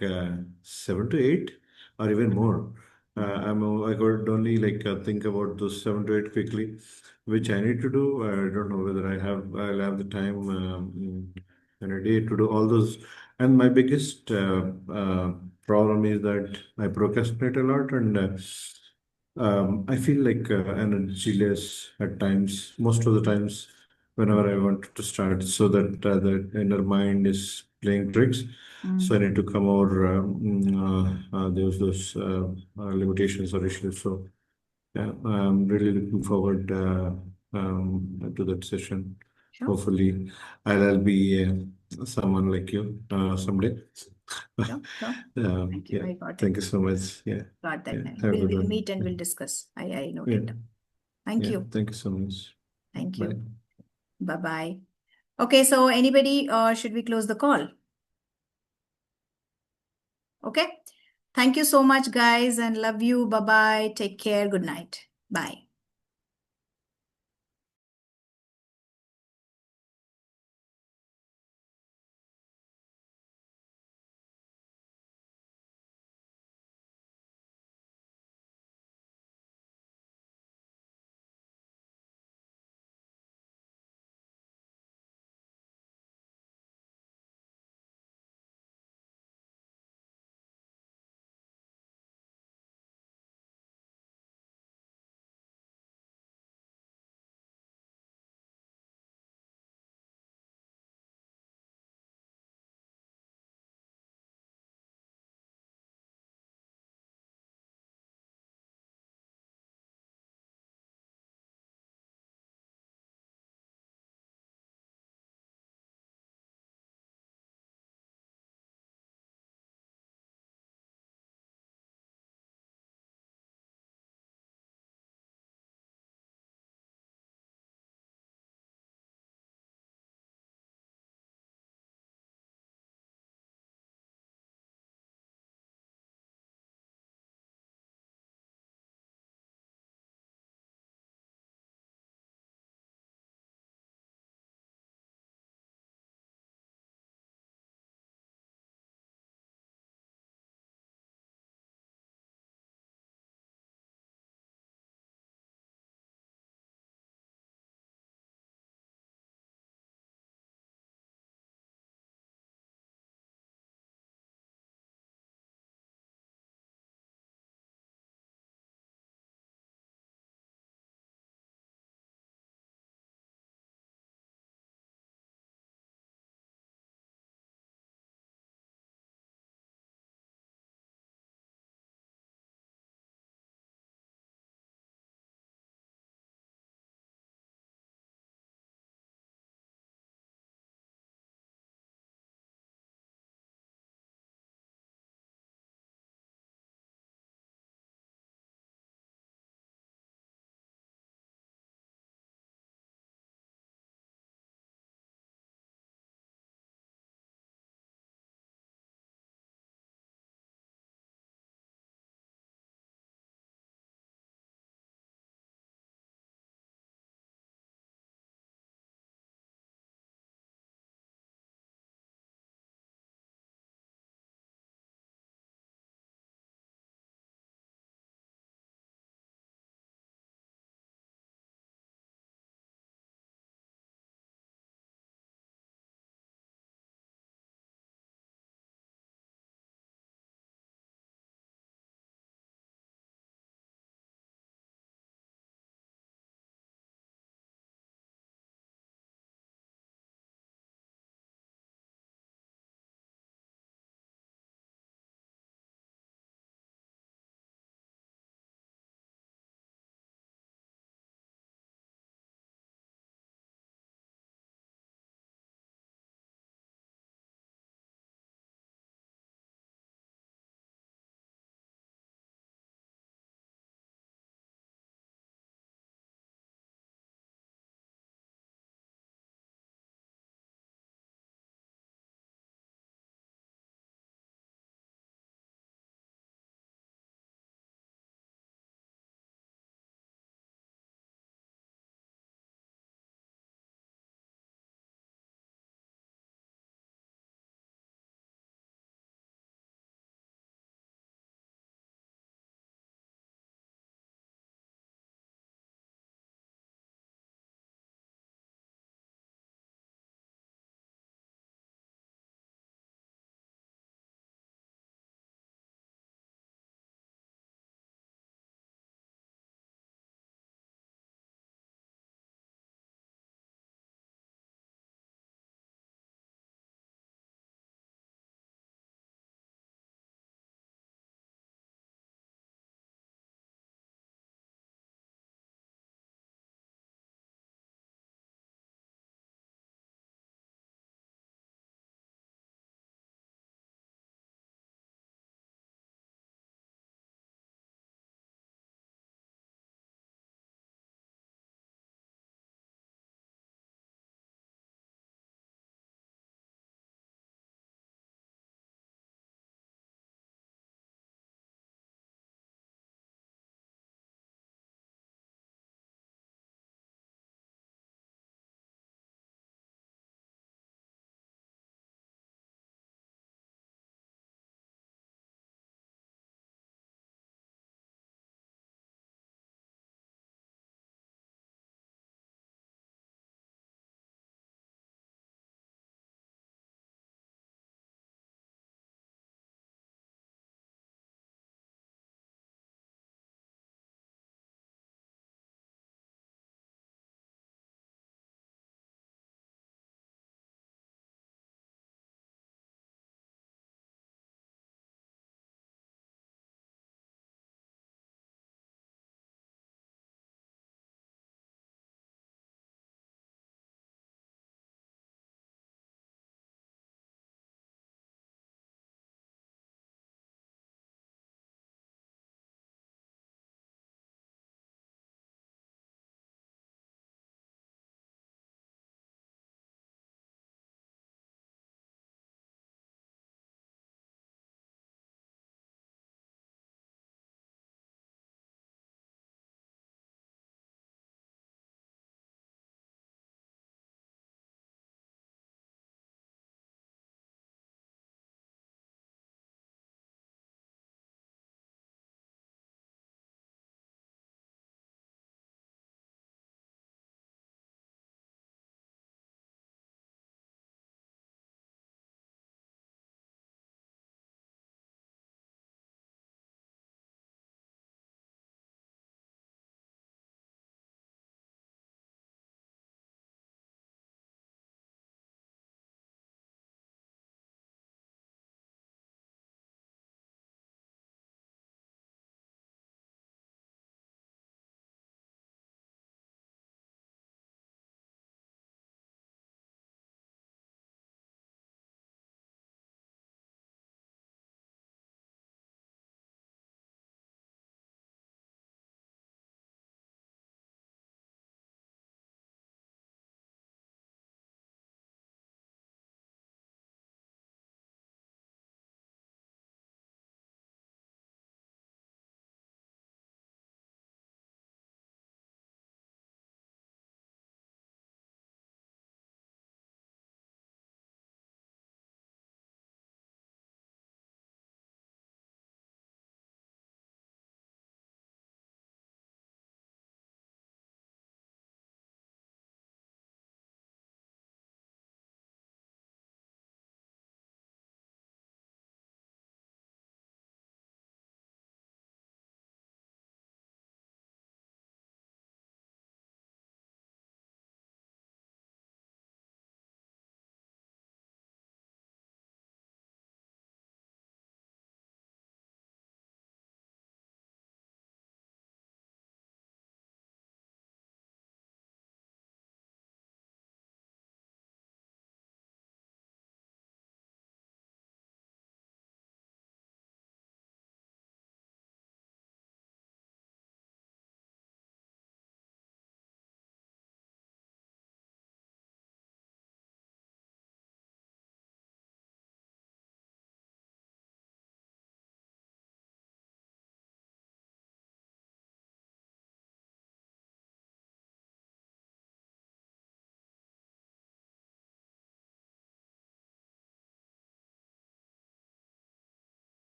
7 to 8 or even more. I could only like think about those 7 to 8 quickly, which I need to do. I don't know whether I'll have the time in a day to do all those. And my biggest problem is that I procrastinate a lot, and I feel like energyless at times, most of the times, whenever I want to start, so that the inner mind is playing tricks. So I Mm. need to come over those limitations or issues. So yeah, I'm really looking forward to that session. Sure. Hopefully, I'll be. someone like you someday. Sure, sure. Thank you. Yeah. I got Thank it. you so much. Yeah. Got that. Yeah. Now. Have a We'll, good we'll one. meet and Yeah. we'll discuss. I Yeah. noted down. Thank Yeah. you. Thank you so much. Thank Bye. you. Bye-bye. Okay, so anybody, should we close the call? Okay. Thank you so much, guys, and love you. Bye-bye. Take care. Good night. Bye.